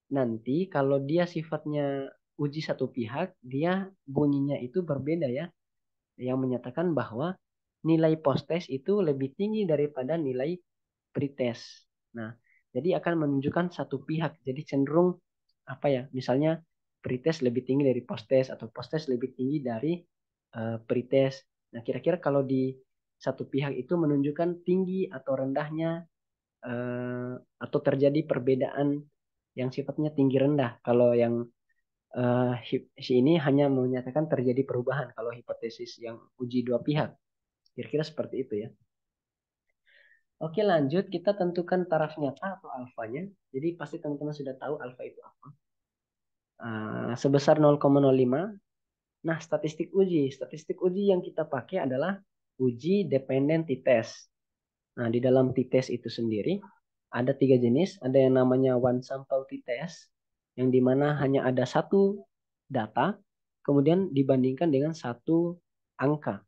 nanti kalau dia sifatnya uji satu pihak, dia bunyinya itu berbeda ya. Yang menyatakan bahwa nilai post-test itu lebih tinggi daripada nilai pretest. Nah, jadi akan menunjukkan satu pihak. Jadi cenderung apa ya? Misalnya pretest lebih tinggi dari post-test atau post-test lebih tinggi dari pretest. Nah, kira-kira kalau di satu pihak itu menunjukkan tinggi atau rendahnya atau terjadi perbedaan yang sifatnya tinggi rendah. Kalau yang si ini hanya menyatakan terjadi perubahan kalau hipotesis yang uji dua pihak. Kira-kira seperti itu ya. Oke, lanjut kita tentukan taraf nyata atau alfanya. Jadi pasti teman-teman sudah tahu alfa itu apa. Sebesar 0,05. Nah, statistik uji yang kita pakai adalah uji dependency test. Nah, di dalam t-test itu sendiri ada 3 jenis. Ada yang namanya one sample t-test, yang dimana hanya ada satu data, kemudian dibandingkan dengan satu angka.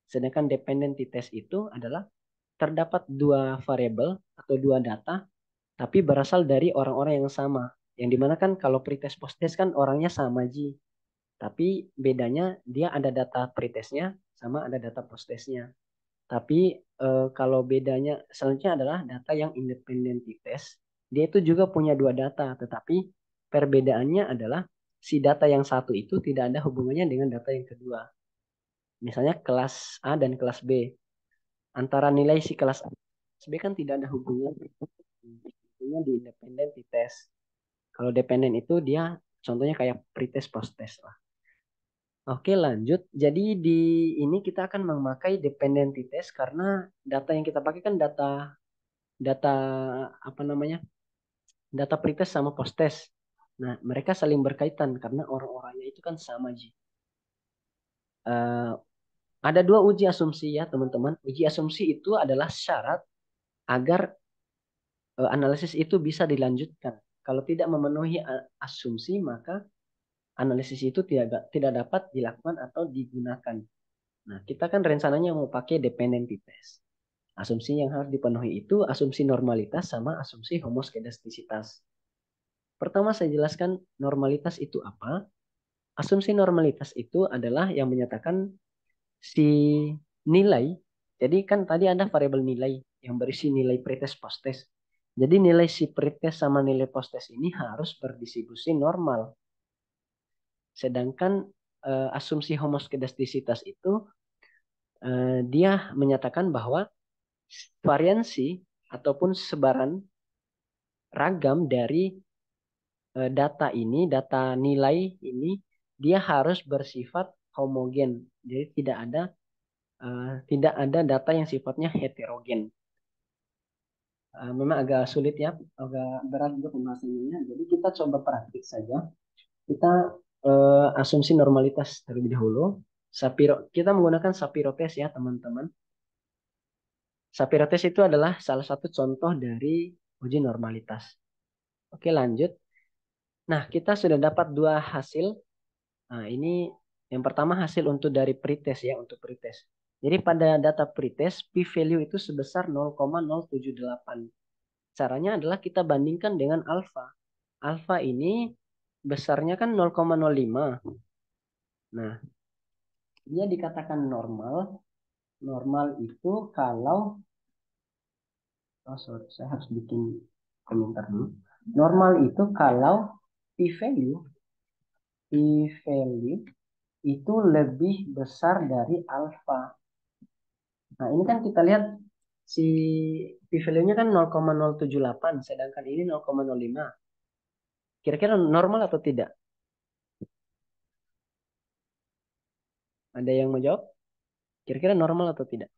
Sedangkan dependent t-test itu adalah terdapat dua variabel atau dua data, tapi berasal dari orang-orang yang sama. Yang dimana kan kalau pretest posttest kan orangnya sama Ji. Tapi bedanya dia ada data pretestnya sama ada data posttestnya. Tapi kalau bedanya selanjutnya adalah data yang independent test. Dia itu juga punya dua data, tetapi perbedaannya adalah si data yang satu itu tidak ada hubungannya dengan data yang kedua. Misalnya kelas A dan kelas B. Antara nilai si kelas A dan kelas B kan tidak ada hubungan. Hubungannya di independent test. Kalau dependent itu dia contohnya kayak pretest posttest lah. Oke, lanjut. Jadi di ini kita akan memakai dependency test karena data yang kita pakai kan data data apa namanya? Data pretest sama posttest. Nah, mereka saling berkaitan karena orang-orangnya itu kan sama, Ji. Eh, ada dua uji asumsi ya, teman-teman. Uji asumsi itu adalah syarat agar analisis itu bisa dilanjutkan. Kalau tidak memenuhi asumsi, maka analisis itu tidak dapat dilakukan atau digunakan. Nah, kita kan rencananya mau pakai dependency test. Asumsi yang harus dipenuhi itu asumsi normalitas sama asumsi homoskedastisitas. Pertama saya jelaskan normalitas itu apa. Asumsi normalitas itu adalah yang menyatakan si nilai. Jadi kan tadi ada variabel nilai yang berisi nilai pretest posttest. Jadi nilai si pretest sama nilai posttest ini harus berdistribusi normal. Sedangkan asumsi homoskedastisitas itu dia menyatakan bahwa variansi ataupun sebaran ragam dari data nilai ini, dia harus bersifat homogen. Jadi tidak ada data yang sifatnya heterogen. Memang agak sulit ya, agak berat juga pembahasannya. Jadi kita coba praktik saja. Kita asumsi normalitas terlebih dahulu. Kita menggunakan Shapiro test ya teman-teman. Shapiro test itu adalah salah satu contoh dari uji normalitas. Oke, lanjut. Nah, kita sudah dapat dua hasil. Nah, ini yang pertama hasil untuk dari pretest ya, untuk pretest. Jadi pada data pretest, p-value itu sebesar 0,078. Caranya adalah kita bandingkan dengan alfa. Alfa ini besarnya kan 0,05. Nah, dia dikatakan normal. Normal itu kalau, oh sorry, saya harus bikin komentar dulu. Normal itu kalau p-value itu lebih besar dari alfa. Nah, ini kan kita lihat si p-value-nya kan 0,078, sedangkan ini 0,05. Kira-kira normal atau tidak? Ada yang mau jawab? Kira-kira normal atau tidak?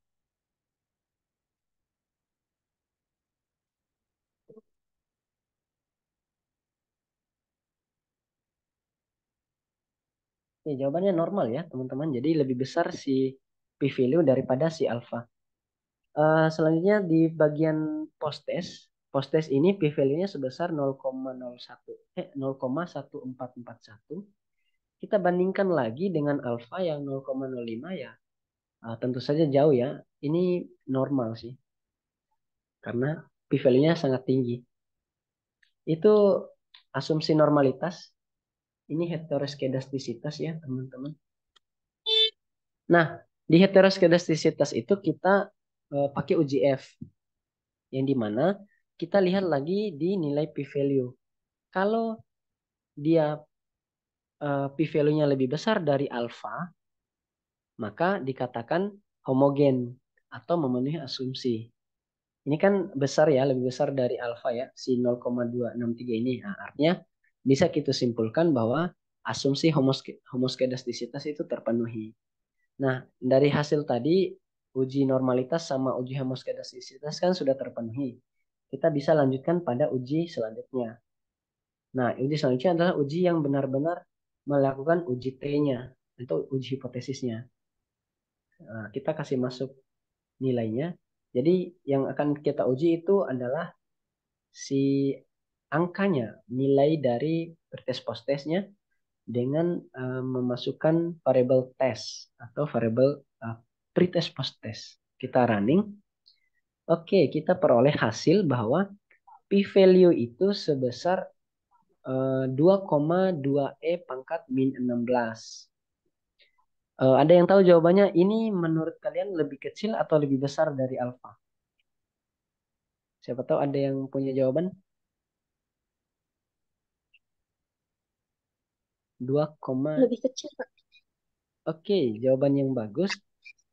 Ya, jawabannya normal ya, teman-teman. Jadi lebih besar si p-value daripada si alpha. Selanjutnya di bagian post-test. Post-test ini p-value-nya sebesar 0,1441. Kita bandingkan lagi dengan alpha yang 0,05 ya. Tentu saja jauh ya. Ini normal sih. Karena p-value-nya sangat tinggi. Itu asumsi normalitas. Ini heteroskedastisitas ya, teman-teman. Nah, Di heteroskedastisitas itu kita pakai uji F, yang dimana kita lihat lagi di nilai p-value. Kalau dia p-value-nya lebih besar dari alfa, maka dikatakan homogen atau memenuhi asumsi. Ini kan besar ya, lebih besar dari alfa ya, si 0,263 ini. Nah, artinya bisa kita simpulkan bahwa asumsi homoskedastisitas itu terpenuhi. Nah, dari hasil tadi, uji normalitas sama uji homoskedastisitas kan sudah terpenuhi. Kita bisa lanjutkan pada uji selanjutnya. Nah, uji selanjutnya adalah uji yang benar-benar melakukan uji T-nya, atau uji hipotesisnya. Nah, kita kasih masuk nilainya. Jadi, yang akan kita uji itu adalah si angkanya, nilai dari pretest post-testnya dengan memasukkan variabel test atau variabel pretest post-test. Kita running. Oke, kita peroleh hasil bahwa p-value itu sebesar 2,2 E pangkat min 16. Ada yang tahu jawabannya? Ini menurut kalian lebih kecil atau lebih besar dari alfa? Siapa tahu ada yang punya jawaban? 2, Lebih kecil, Kak. oke, jawaban yang bagus.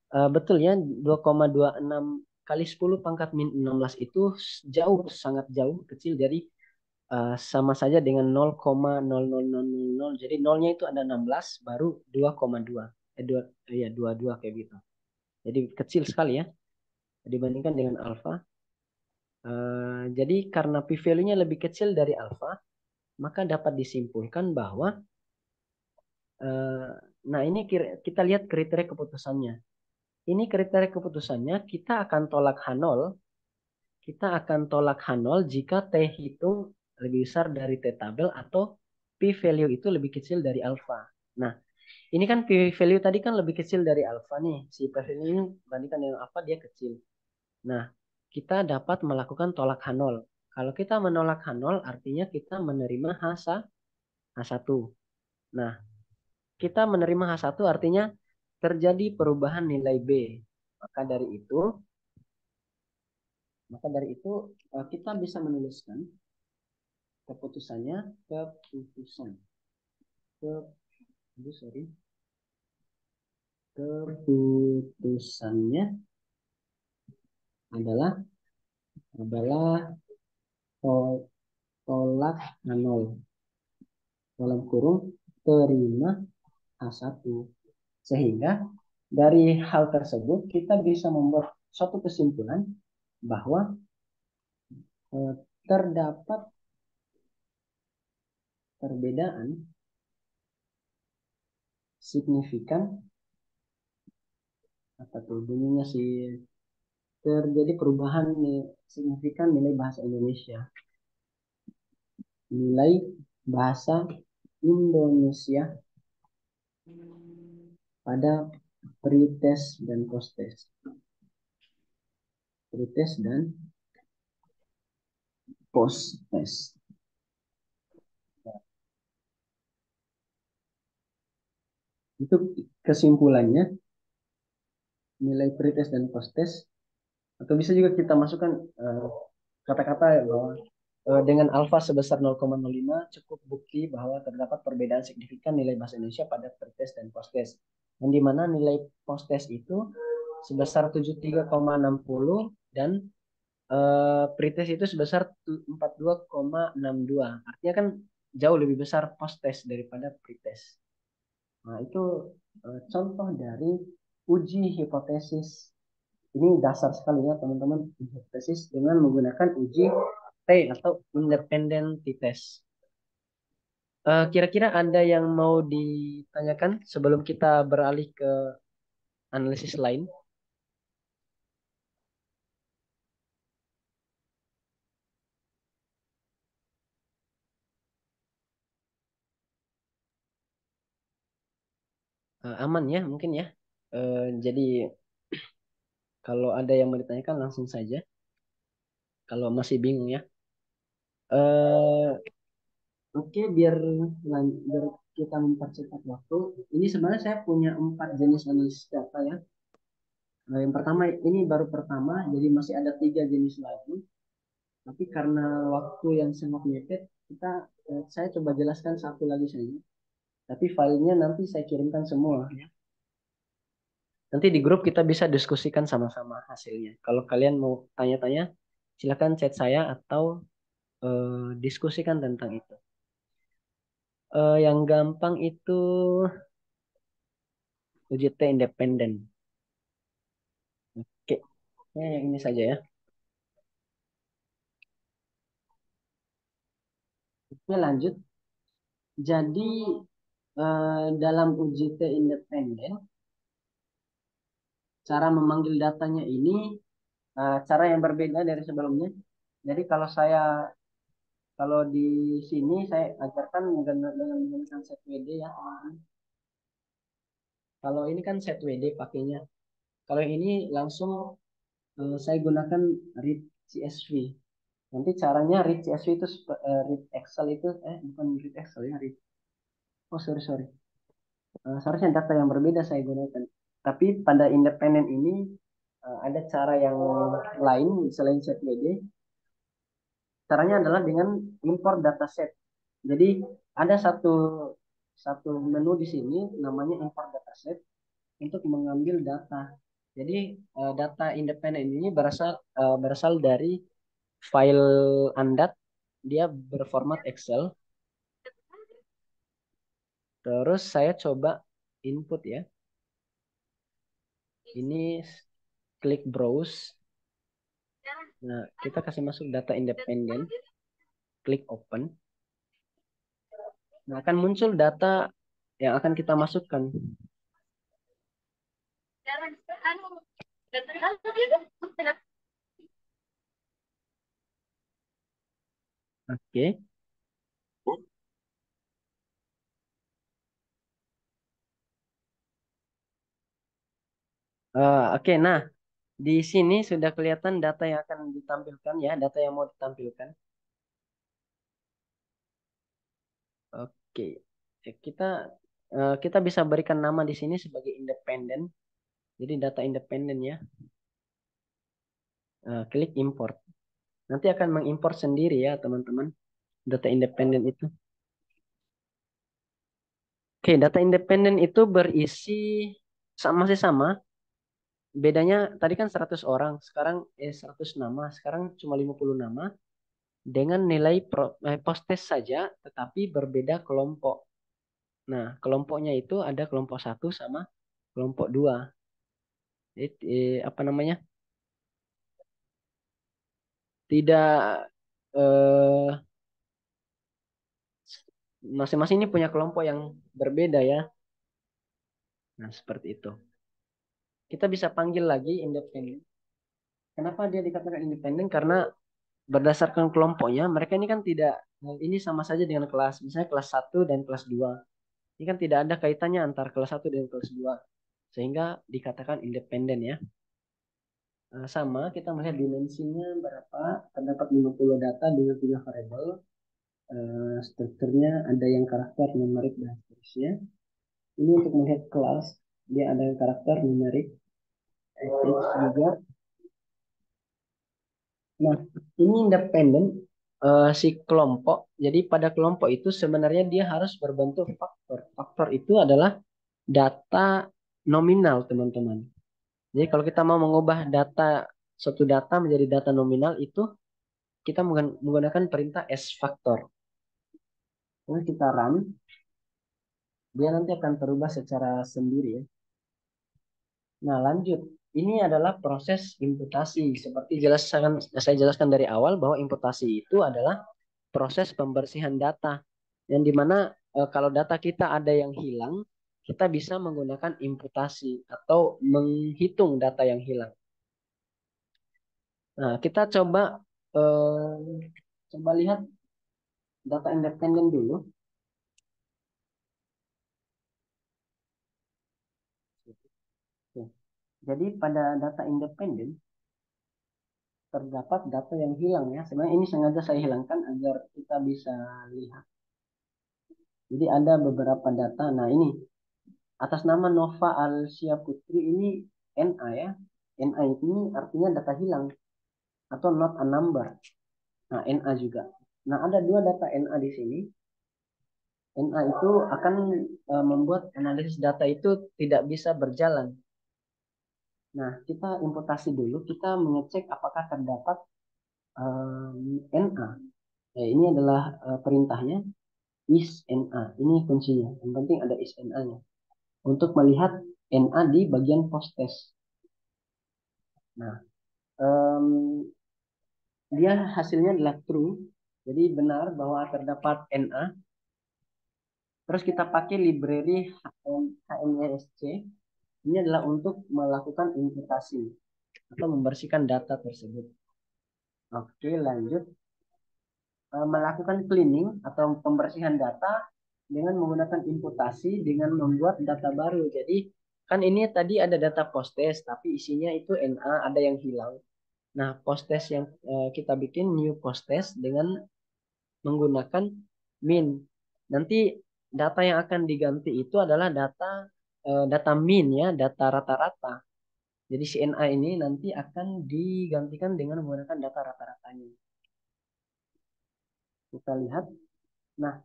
Betul ya, 2,26 kali 10 pangkat min 16 itu jauh, sangat jauh, kecil. Jadi sama saja dengan 0,00000. Jadi nolnya itu ada 16, baru 2,2. 2, ya 22 kayak gitu. Jadi kecil sekali ya dibandingkan dengan alfa. Jadi karena p-value-nya lebih kecil dari alfa, maka dapat disimpulkan bahwa nah ini kita lihat kriteria keputusannya. Ini kriteria keputusannya, kita akan tolak H0. Kita akan tolak H0 jika T hitung lebih besar dari T tabel atau p-value itu lebih kecil dari alfa. Nah, ini kan p-value tadi kan lebih kecil dari alfa nih. Si p-value ini bandingkan dengan alfa dia kecil. Nah, kita dapat melakukan tolak H0. Kalau kita menolak H0 artinya kita menerima H1. Nah, kita menerima H1 artinya terjadi perubahan nilai B. Maka dari itu, kita bisa menuliskan keputusannya, keputusannya adalah tolak H0 dalam kurung terima H1. Sehingga dari hal tersebut kita bisa membuat suatu kesimpulan bahwa terdapat perbedaan signifikan, apa tuh bunyinya sih, terjadi perubahan signifikan nilai bahasa Indonesia. Nilai bahasa Indonesia pada pretest dan posttest. Pretest dan posttest. Itu kesimpulannya, nilai pretest dan posttest. Atau bisa juga kita masukkan kata-kata bahwa dengan alfa sebesar 0,05 cukup bukti bahwa terdapat perbedaan signifikan nilai bahasa Indonesia pada pretest dan posttest. Yang dimana nilai posttest itu sebesar 73,60 dan pretest itu sebesar 42,62. Artinya kan jauh lebih besar posttest daripada pretest. Nah, itu contoh dari uji hipotesis. Ini dasar sekali ya teman-teman, hipotesis dengan menggunakan uji T atau independent t-test. Kira-kira ada yang mau ditanyakan sebelum kita beralih ke analisis lain? Aman ya mungkin ya. Jadi kalau ada yang mau ditanyakan langsung saja. Kalau masih bingung ya. Eh, Oke, biar kita mempercepat waktu. Ini sebenarnya saya punya 4 jenis analisis data ya. Nah, yang pertama ini baru pertama, jadi masih ada 3 jenis lagi. Tapi karena waktu yang sangat mepet, saya coba jelaskan satu lagi saja. Tapi filenya nanti saya kirimkan semua. Nanti di grup kita bisa diskusikan sama-sama hasilnya. Kalau kalian mau tanya-tanya, silakan chat saya atau diskusikan tentang itu. Yang gampang itu UJT independen. Oke, yang ini saja ya. Oke, lanjut. Jadi dalam UJT independen, cara memanggil datanya ini cara yang berbeda dari sebelumnya. Jadi kalau di sini saya ajarkan dengan menggunakan set WD ya teman-teman. Kalau ini kan set WD pakainya. Kalau ini langsung saya gunakan read CSV. Nanti caranya read CSV itu read Excel itu bukan read Excel ya read. Oh sorry sorry. Seharusnya data yang berbeda saya gunakan. Tapi pada independen ini ada cara yang lain selain set WD. Caranya adalah dengan import dataset. Jadi ada satu menu di sini namanya import dataset untuk mengambil data. Jadi data independen ini berasal dari file Andat, dia berformat Excel. Terus saya coba input ya. Ini klik browse. Nah, kita kasih masuk data independen. Klik open. Nah, akan muncul data yang akan kita masukkan. Oke. Oke, nah di sini sudah kelihatan data yang akan ditampilkan ya, data yang mau ditampilkan. Oke, kita kita bisa berikan nama di sini sebagai independen. Jadi data independen ya. Klik import. Nanti akan mengimport sendiri ya teman-teman data independen itu. Oke, data independen itu berisi masih sama. Bedanya tadi kan 100 orang, sekarang 100 nama, sekarang cuma 50 nama dengan nilai postes saja tetapi berbeda kelompok. Nah, kelompoknya itu ada kelompok 1 sama kelompok 2. Jadi, apa namanya? Tidak masing-masing ini punya kelompok yang berbeda ya. Nah, seperti itu. Kita bisa panggil lagi independen. Kenapa dia dikatakan independen? Karena berdasarkan kelompoknya, mereka ini kan tidak ini sama saja dengan kelas, misalnya kelas 1 dan kelas 2. Ini kan tidak ada kaitannya antara kelas 1 dan kelas 2. Sehingga dikatakan independen ya. Sama, kita melihat dimensinya berapa. Terdapat 50 data dengan 3 variabel. Strukturnya ada yang karakter, numerik, dan seterusnya. Ini untuk melihat kelas, dia ada yang karakter, numerik, teks juga. Nah, ini independen si kelompok. Jadi pada kelompok itu sebenarnya dia harus berbentuk faktor. Faktor itu adalah data nominal, teman-teman. Jadi kalau kita mau mengubah suatu data menjadi data nominal itu kita menggunakan perintah S factor. Kalau kita run, dia nanti akan terubah secara sendiri ya. Nah, lanjut. Ini adalah proses imputasi. Seperti saya jelaskan dari awal bahwa imputasi itu adalah proses pembersihan data. Yang dimana kalau data kita ada yang hilang, kita bisa menggunakan imputasi atau menghitung data yang hilang. Nah, kita coba lihat data independen dulu. Jadi pada data independen terdapat data yang hilang ya. Sebenarnya ini sengaja saya hilangkan agar kita bisa lihat. Jadi ada beberapa data. Nah ini atas nama Nova Alsia Putri ini NA ya. NA ini artinya data hilang atau not a number. Nah, NA juga. Nah, ada dua data NA di sini. NA itu akan membuat analisis data itu tidak bisa berjalan. Nah, kita imputasi dulu, kita mengecek apakah terdapat NA. Ini adalah perintahnya is NA. Ini kuncinya. Yang penting ada is NA-nya. Untuk melihat NA di bagian post test. Nah, dia hasilnya adalah true. Jadi benar bahwa terdapat NA. Terus kita pakai library HMSC. Ini adalah untuk melakukan imputasi atau membersihkan data tersebut. Oke, lanjut. Melakukan cleaning atau pembersihan data dengan menggunakan imputasi dengan membuat data baru. Jadi kan ini tadi ada data post test tapi isinya itu NA, ada yang hilang. Nah, post test yang kita bikin new post test dengan menggunakan min. Nanti data yang akan diganti itu adalah data min ya, data rata-rata. Jadi si NA ini nanti akan digantikan dengan menggunakan data rata-ratanya. Kita lihat. Nah,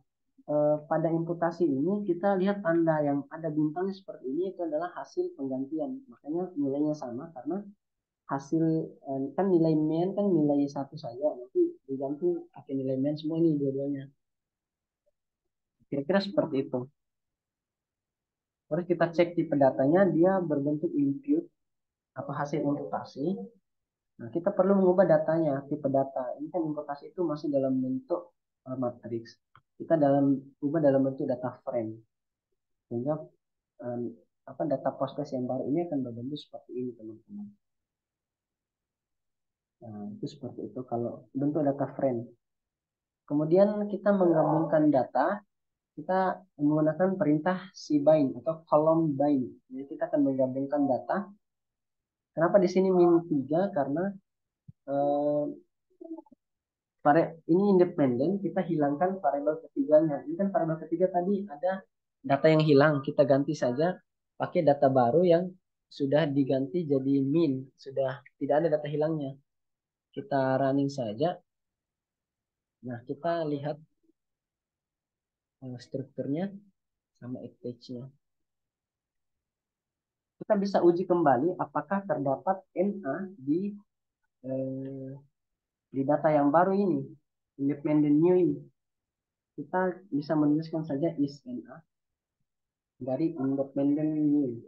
pada imputasi ini kita lihat tanda yang ada bintangnya seperti ini itu adalah hasil penggantian. Makanya nilainya sama karena hasil kan nilai min kan nilai satu saja, nanti diganti pakai nilai min semua ini dua-duanya. Kira-kira seperti itu. Terus kita cek tipe datanya, dia berbentuk input atau hasil imputasi. Nah, kita perlu mengubah datanya, tipe data. Ini kan imputasi itu masih dalam bentuk matriks. Kita ubah dalam bentuk data frame. Sehingga data Postgres yang baru ini akan berbentuk seperti ini, teman-teman. Nah, itu seperti itu kalau bentuk data frame. Kemudian kita menggabungkan data, kita menggunakan perintah cbind atau column bind. Jadi kita akan menggabungkan data. Kenapa di sini min 3? Karena ini independen, kita hilangkan variabel ketiganya. Ini kan variabel ketiga tadi ada data yang hilang, kita ganti saja pakai data baru yang sudah diganti jadi min, sudah tidak ada data hilangnya. Kita running saja. Nah, kita lihat strukturnya sama attach-nya. Kita bisa uji kembali apakah terdapat NA di data yang baru ini, independent new ini. Kita bisa menuliskan saja is NA dari independent new.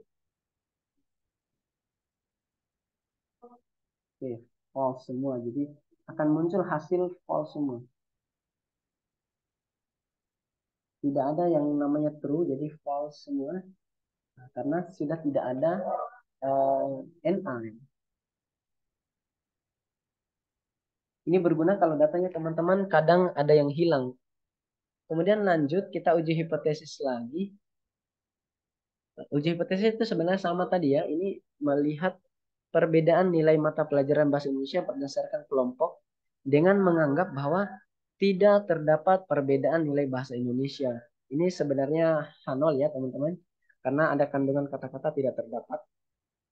Oke, false semua. Jadi akan muncul hasil false semua. Tidak ada yang namanya true, jadi false semua. Nah, karena sudah tidak ada NA. Ini berguna kalau datanya teman-teman kadang ada yang hilang. Kemudian lanjut, kita uji hipotesis lagi. Uji hipotesis itu sebenarnya sama tadi ya. Ini melihat perbedaan nilai mata pelajaran bahasa Indonesia berdasarkan kelompok dengan menganggap bahwa tidak terdapat perbedaan nilai bahasa Indonesia. Ini sebenarnya H0 ya teman-teman. Karena ada kandungan kata-kata tidak terdapat.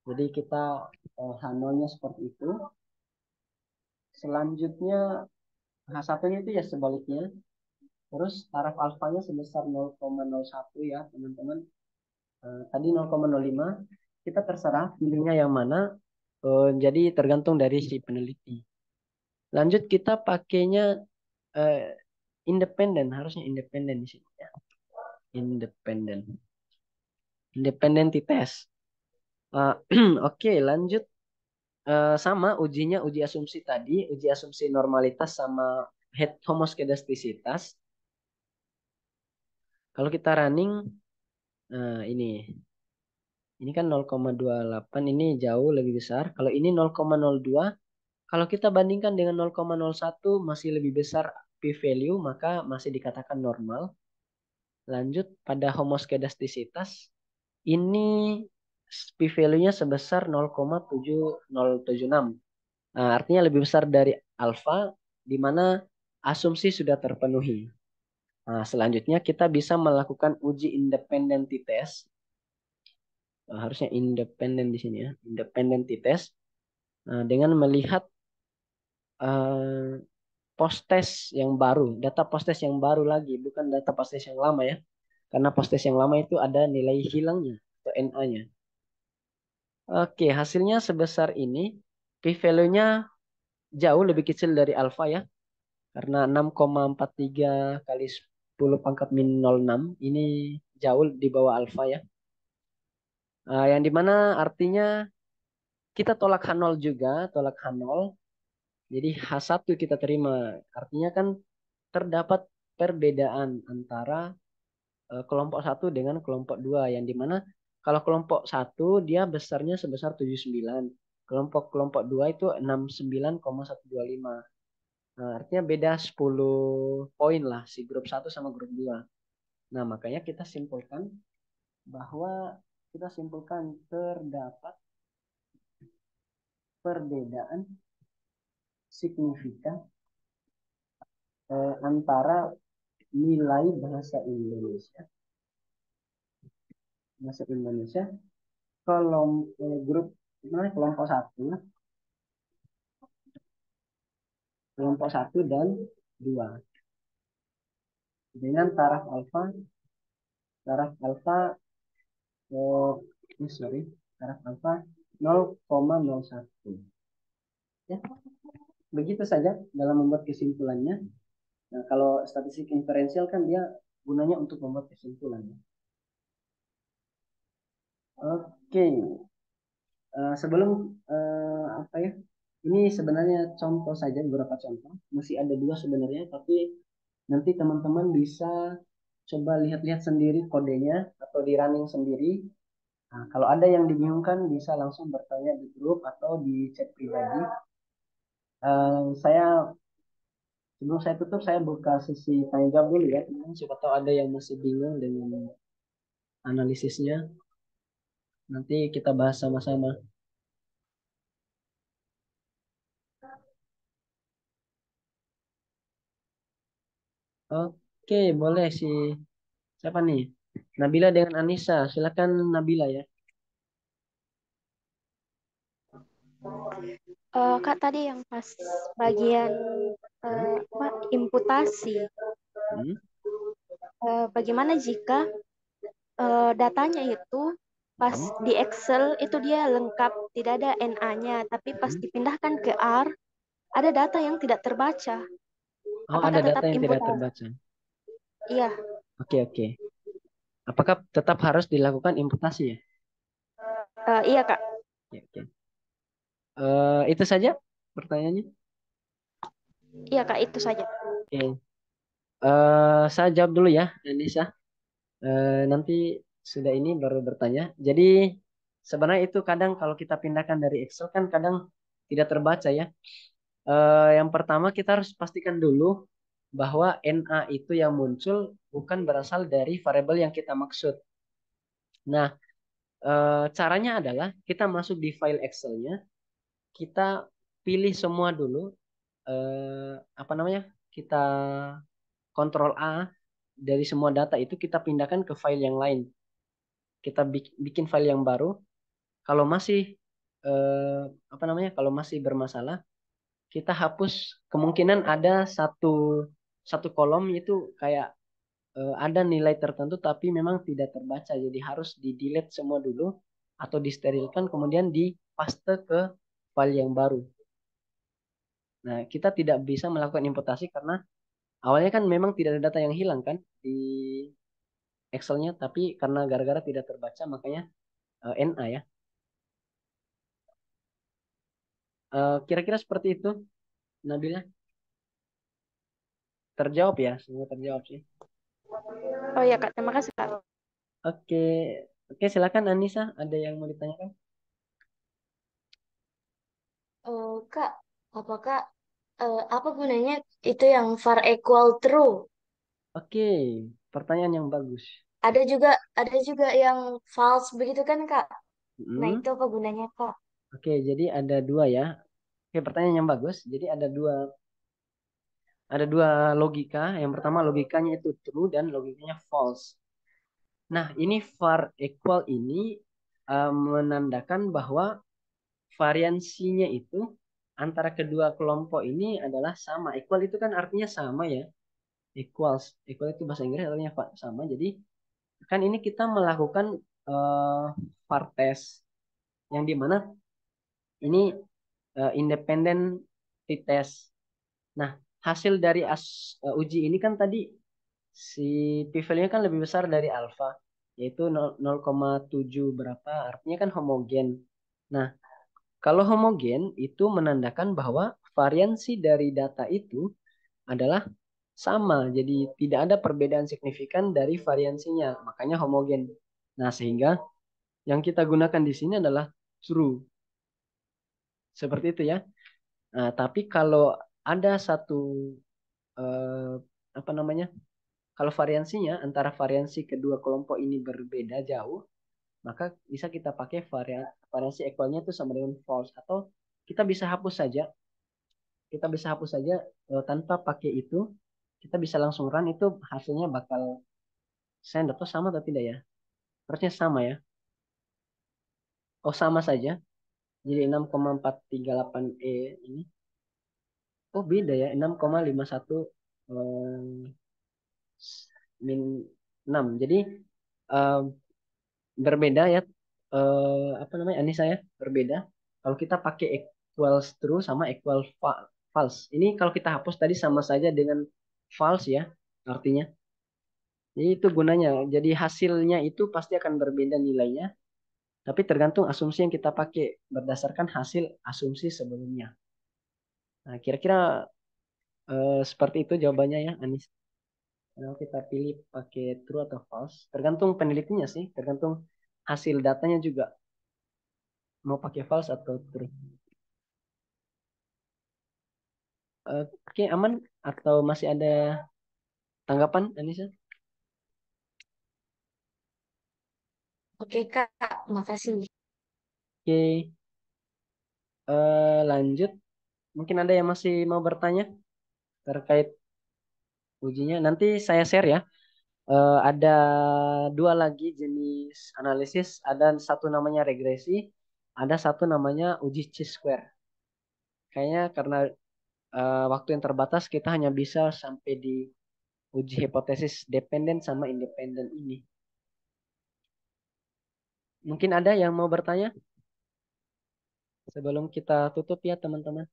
Jadi kita H0-nya seperti itu. Selanjutnya H1-nya itu ya sebaliknya. Terus taraf alfanya sebesar 0,01 ya teman-teman. Tadi 0,05. Kita terserah pilihnya yang mana. Jadi tergantung dari si peneliti. Lanjut kita pakainya independen, harusnya independen di sini ya. Independen. Independent test. Oke, lanjut. Sama ujinya uji asumsi tadi, uji asumsi normalitas sama head homoskedastisitas. Kalau kita running, ini kan 0,28, ini jauh lebih besar. Kalau ini 0,02, kalau kita bandingkan dengan 0,01 masih lebih besar p-value, maka masih dikatakan normal. Lanjut pada homoskedastisitas, ini p-value-nya sebesar 0,7076. Nah, artinya lebih besar dari alfa, di mana asumsi sudah terpenuhi. Nah, selanjutnya kita bisa melakukan uji independent test. Harusnya independen di sini ya, independent test. Nah, dengan melihat post-test yang baru, data post-test yang baru lagi, bukan data post-test yang lama ya. Karena post-test yang lama itu ada nilai hilangnya atau NA-nya. Oke, hasilnya sebesar ini. P-value-nya jauh lebih kecil dari alfa ya. Karena 6,43 kali 10 pangkat min 06 ini jauh di bawah alfa ya. Yang dimana artinya kita tolak H0 juga, tolak H0. Jadi H1 kita terima. Artinya kan terdapat perbedaan antara kelompok satu dengan kelompok dua yang dimana kalau kelompok satu dia besarnya sebesar 79, kelompok dua itu 69,125. Nah, artinya beda 10 poin lah si grup satu sama grup dua. Nah, makanya kita simpulkan terdapat perbedaan signifikan antara nilai bahasa Indonesia grup kelompok satu dan dua dengan taraf alfa taraf alfa 0,01 ya. Begitu saja dalam membuat kesimpulannya. Nah, kalau statistik inferensial kan dia gunanya untuk membuat kesimpulannya. Oke. Sebelum apa ya? Ini sebenarnya contoh saja, beberapa contoh. Masih ada dua sebenarnya, tapi nanti teman-teman bisa coba lihat-lihat sendiri kodenya atau di running sendiri. Nah, kalau ada yang dibingungkan bisa langsung bertanya di grup atau di chat pribadi. Saya Sebelum saya tutup, saya buka sesi tanya jawab dulu ya. Siapa tahu ada yang masih bingung dengan analisisnya. Nanti kita bahas sama-sama. Oke, boleh sih. Siapa nih? Nabila dengan Anissa. Silakan Nabila ya. Kak tadi yang pas bagian apa, imputasi. Hmm? Bagaimana jika datanya itu pas Hmm? di Excel itu dia lengkap, tidak ada NA-nya, tapi pas Hmm? dipindahkan ke R ada data yang tidak terbaca. Oh, ada Apakah data tetap yang tidak imputasi? terbaca. Iya, Oke, oke. Apakah tetap harus dilakukan imputasi ya? iya Kak. Oke, oke. Itu saja pertanyaannya. Iya Kak, itu saja. Oke. Saya jawab dulu ya, Anissa. Nanti sudah ini baru bertanya. Jadi sebenarnya itu kadang kalau kita pindahkan dari Excel kan kadang tidak terbaca ya. Yang pertama kita harus pastikan dulu bahwa NA itu yang muncul bukan berasal dari variabel yang kita maksud. Nah, caranya adalah kita masuk di file Excel-nya, kita pilih semua dulu, apa namanya? Kita Kontrol A dari semua data itu kita pindahkan ke file yang lain. Kita bikin file yang baru. Kalau masih apa namanya? Kalau masih bermasalah, kita hapus. Kemungkinan ada satu satu kolom itu kayak ada nilai tertentu tapi memang tidak terbaca. Jadi harus di delete semua dulu atau disterilkan kemudian dipaste ke file yang baru. Nah, kita tidak bisa melakukan imputasi karena awalnya kan memang tidak ada data yang hilang kan di Excel-nya, tapi karena gara-gara tidak terbaca makanya NA ya. Kira-kira seperti itu, Nabila. Terjawab ya, semua terjawab sih. Oh iya Kak, terima kasih Kak. Oke, oke silakan Anissa, ada yang mau ditanyakan? Kak, apakah apa gunanya itu yang var equal true? Oke, pertanyaan yang bagus. Ada juga yang false begitu kan Kak? Nah Hmm, itu apa gunanya Kak? Oke, jadi ada dua ya. Oke, pertanyaan yang bagus. Jadi ada dua logika. Yang pertama logikanya itu true dan logikanya false. Nah, ini var equal ini menandakan bahwa variansinya itu antara kedua kelompok ini adalah sama. Equal itu kan artinya sama ya. Equals. Equal itu bahasa Inggris artinya sama. Jadi kan ini kita melakukan var test yang dimana ini independen t-test. Nah, hasil dari uji ini kan tadi si p-value-nya kan lebih besar dari alfa, yaitu 0,7 berapa, artinya kan homogen. Nah, kalau homogen itu menandakan bahwa variansi dari data itu adalah sama, jadi tidak ada perbedaan signifikan dari variansinya, makanya homogen. Nah, sehingga yang kita gunakan di sini adalah true. Seperti itu ya. Nah, tapi kalau ada satu eh, apa namanya? Kalau variansinya antara variansi kedua kelompok ini berbeda jauh, maka bisa kita pakai variansi equalnya itu sama dengan false, atau kita bisa hapus saja. Kita bisa hapus saja tanpa pakai itu. Kita bisa langsung run, itu hasilnya bakal send atau sama atau tidak ya? Harusnya sama ya. Oh, sama saja. Jadi 6,438 ini. Oh, beda ya. 6,51 min 6. Jadi eh, berbeda ya, apa namanya, Anissa ya, berbeda kalau kita pakai equals true sama equal false. Ini kalau kita hapus tadi sama saja dengan false ya artinya. Jadi itu gunanya, jadi hasilnya itu pasti akan berbeda nilainya, tapi tergantung asumsi yang kita pakai berdasarkan hasil asumsi sebelumnya. Nah, kira-kira seperti itu jawabannya ya, Anis. Kalau kita pilih pakai true atau false tergantung penelitinya sih, tergantung hasil datanya juga mau pakai false atau true. Oke, aman atau masih ada tanggapan, Anissa? Oke Kak, makasih. Oke, lanjut. Mungkin ada yang masih mau bertanya terkait ujinya. Nanti saya share ya. Ada dua lagi jenis analisis. Ada satu namanya regresi, ada satu namanya uji chi-square. Kayaknya karena waktu yang terbatas, kita hanya bisa sampai di uji hipotesis dependen sama independen ini. Mungkin ada yang mau bertanya sebelum kita tutup ya, teman-teman.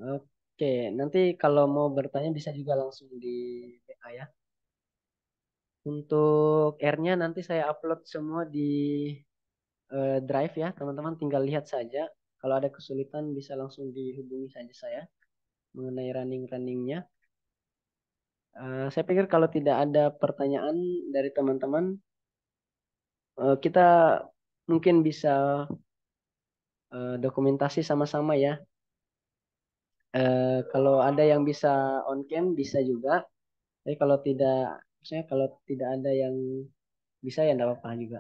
Oke, nanti kalau mau bertanya bisa juga langsung di WA ya. Untuk R-nya nanti saya upload semua di Drive ya, teman-teman tinggal lihat saja. Kalau ada kesulitan bisa langsung dihubungi saja saya mengenai running-runningnya. Saya pikir kalau tidak ada pertanyaan dari teman-teman, kita mungkin bisa dokumentasi sama-sama ya. Kalau ada yang bisa on cam bisa juga. Tapi kalau tidak, misalnya kalau tidak ada yang bisa ya enggak apa-apa juga.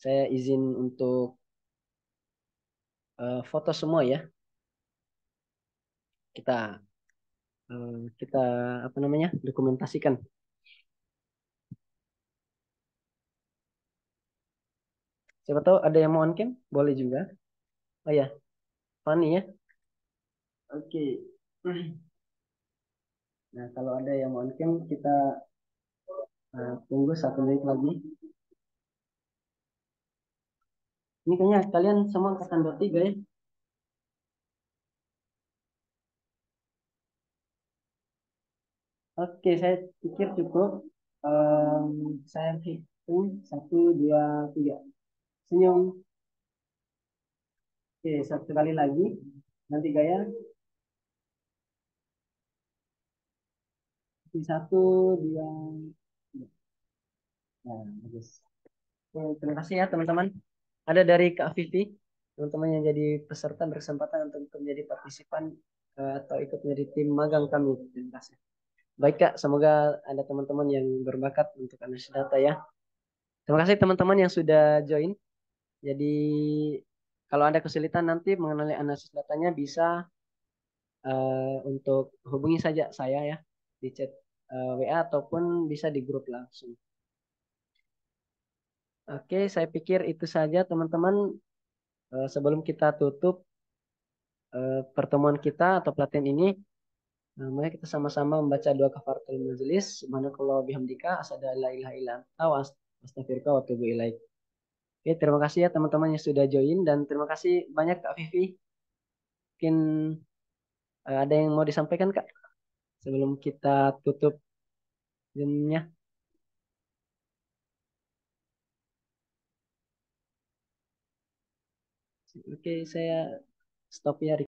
Saya izin untuk foto semua ya. Kita kita apa namanya? Dokumentasikan. Siapa tahu ada yang mau on cam, boleh juga. Oh ya, Fani ya. Oke. Nah, kalau ada yang mau on cam, kita tunggu 1 menit lagi. Ini kayaknya kalian semua angkatan 23 ya. Oke, saya pikir cukup. Saya hitung 1, 2, 3. Senyum. Oke, satu kali lagi. Nanti gaya. 1, 2, 3. Nah, bagus. Oke, terima kasih ya teman-teman. Ada dari Kak Vivi, teman-teman yang jadi peserta berkesempatan untuk menjadi partisipan atau ikut menjadi tim magang kami. Terima kasih. Baik Kak, semoga ada teman-teman yang berbakat untuk analisis data ya. Terima kasih teman-teman yang sudah join. Jadi kalau ada kesulitan nanti mengenai analisis datanya bisa untuk hubungi saja saya ya di chat WA ataupun bisa di grup langsung. Oke, saya pikir itu saja teman-teman. Sebelum kita tutup pertemuan kita atau pelatihan ini, mari kita sama-sama membaca doa kafaratul majelis. Subhanakallah bihamdika asyhadu an la ilaha illa anta wa astaghfiruka wa atubu ilaik. Oke, terima kasih ya teman-teman yang sudah join dan terima kasih banyak Kak Vivi. Mungkin ada yang mau disampaikan Kak sebelum kita tutup Zoom-nya. Oke, saya stop ya.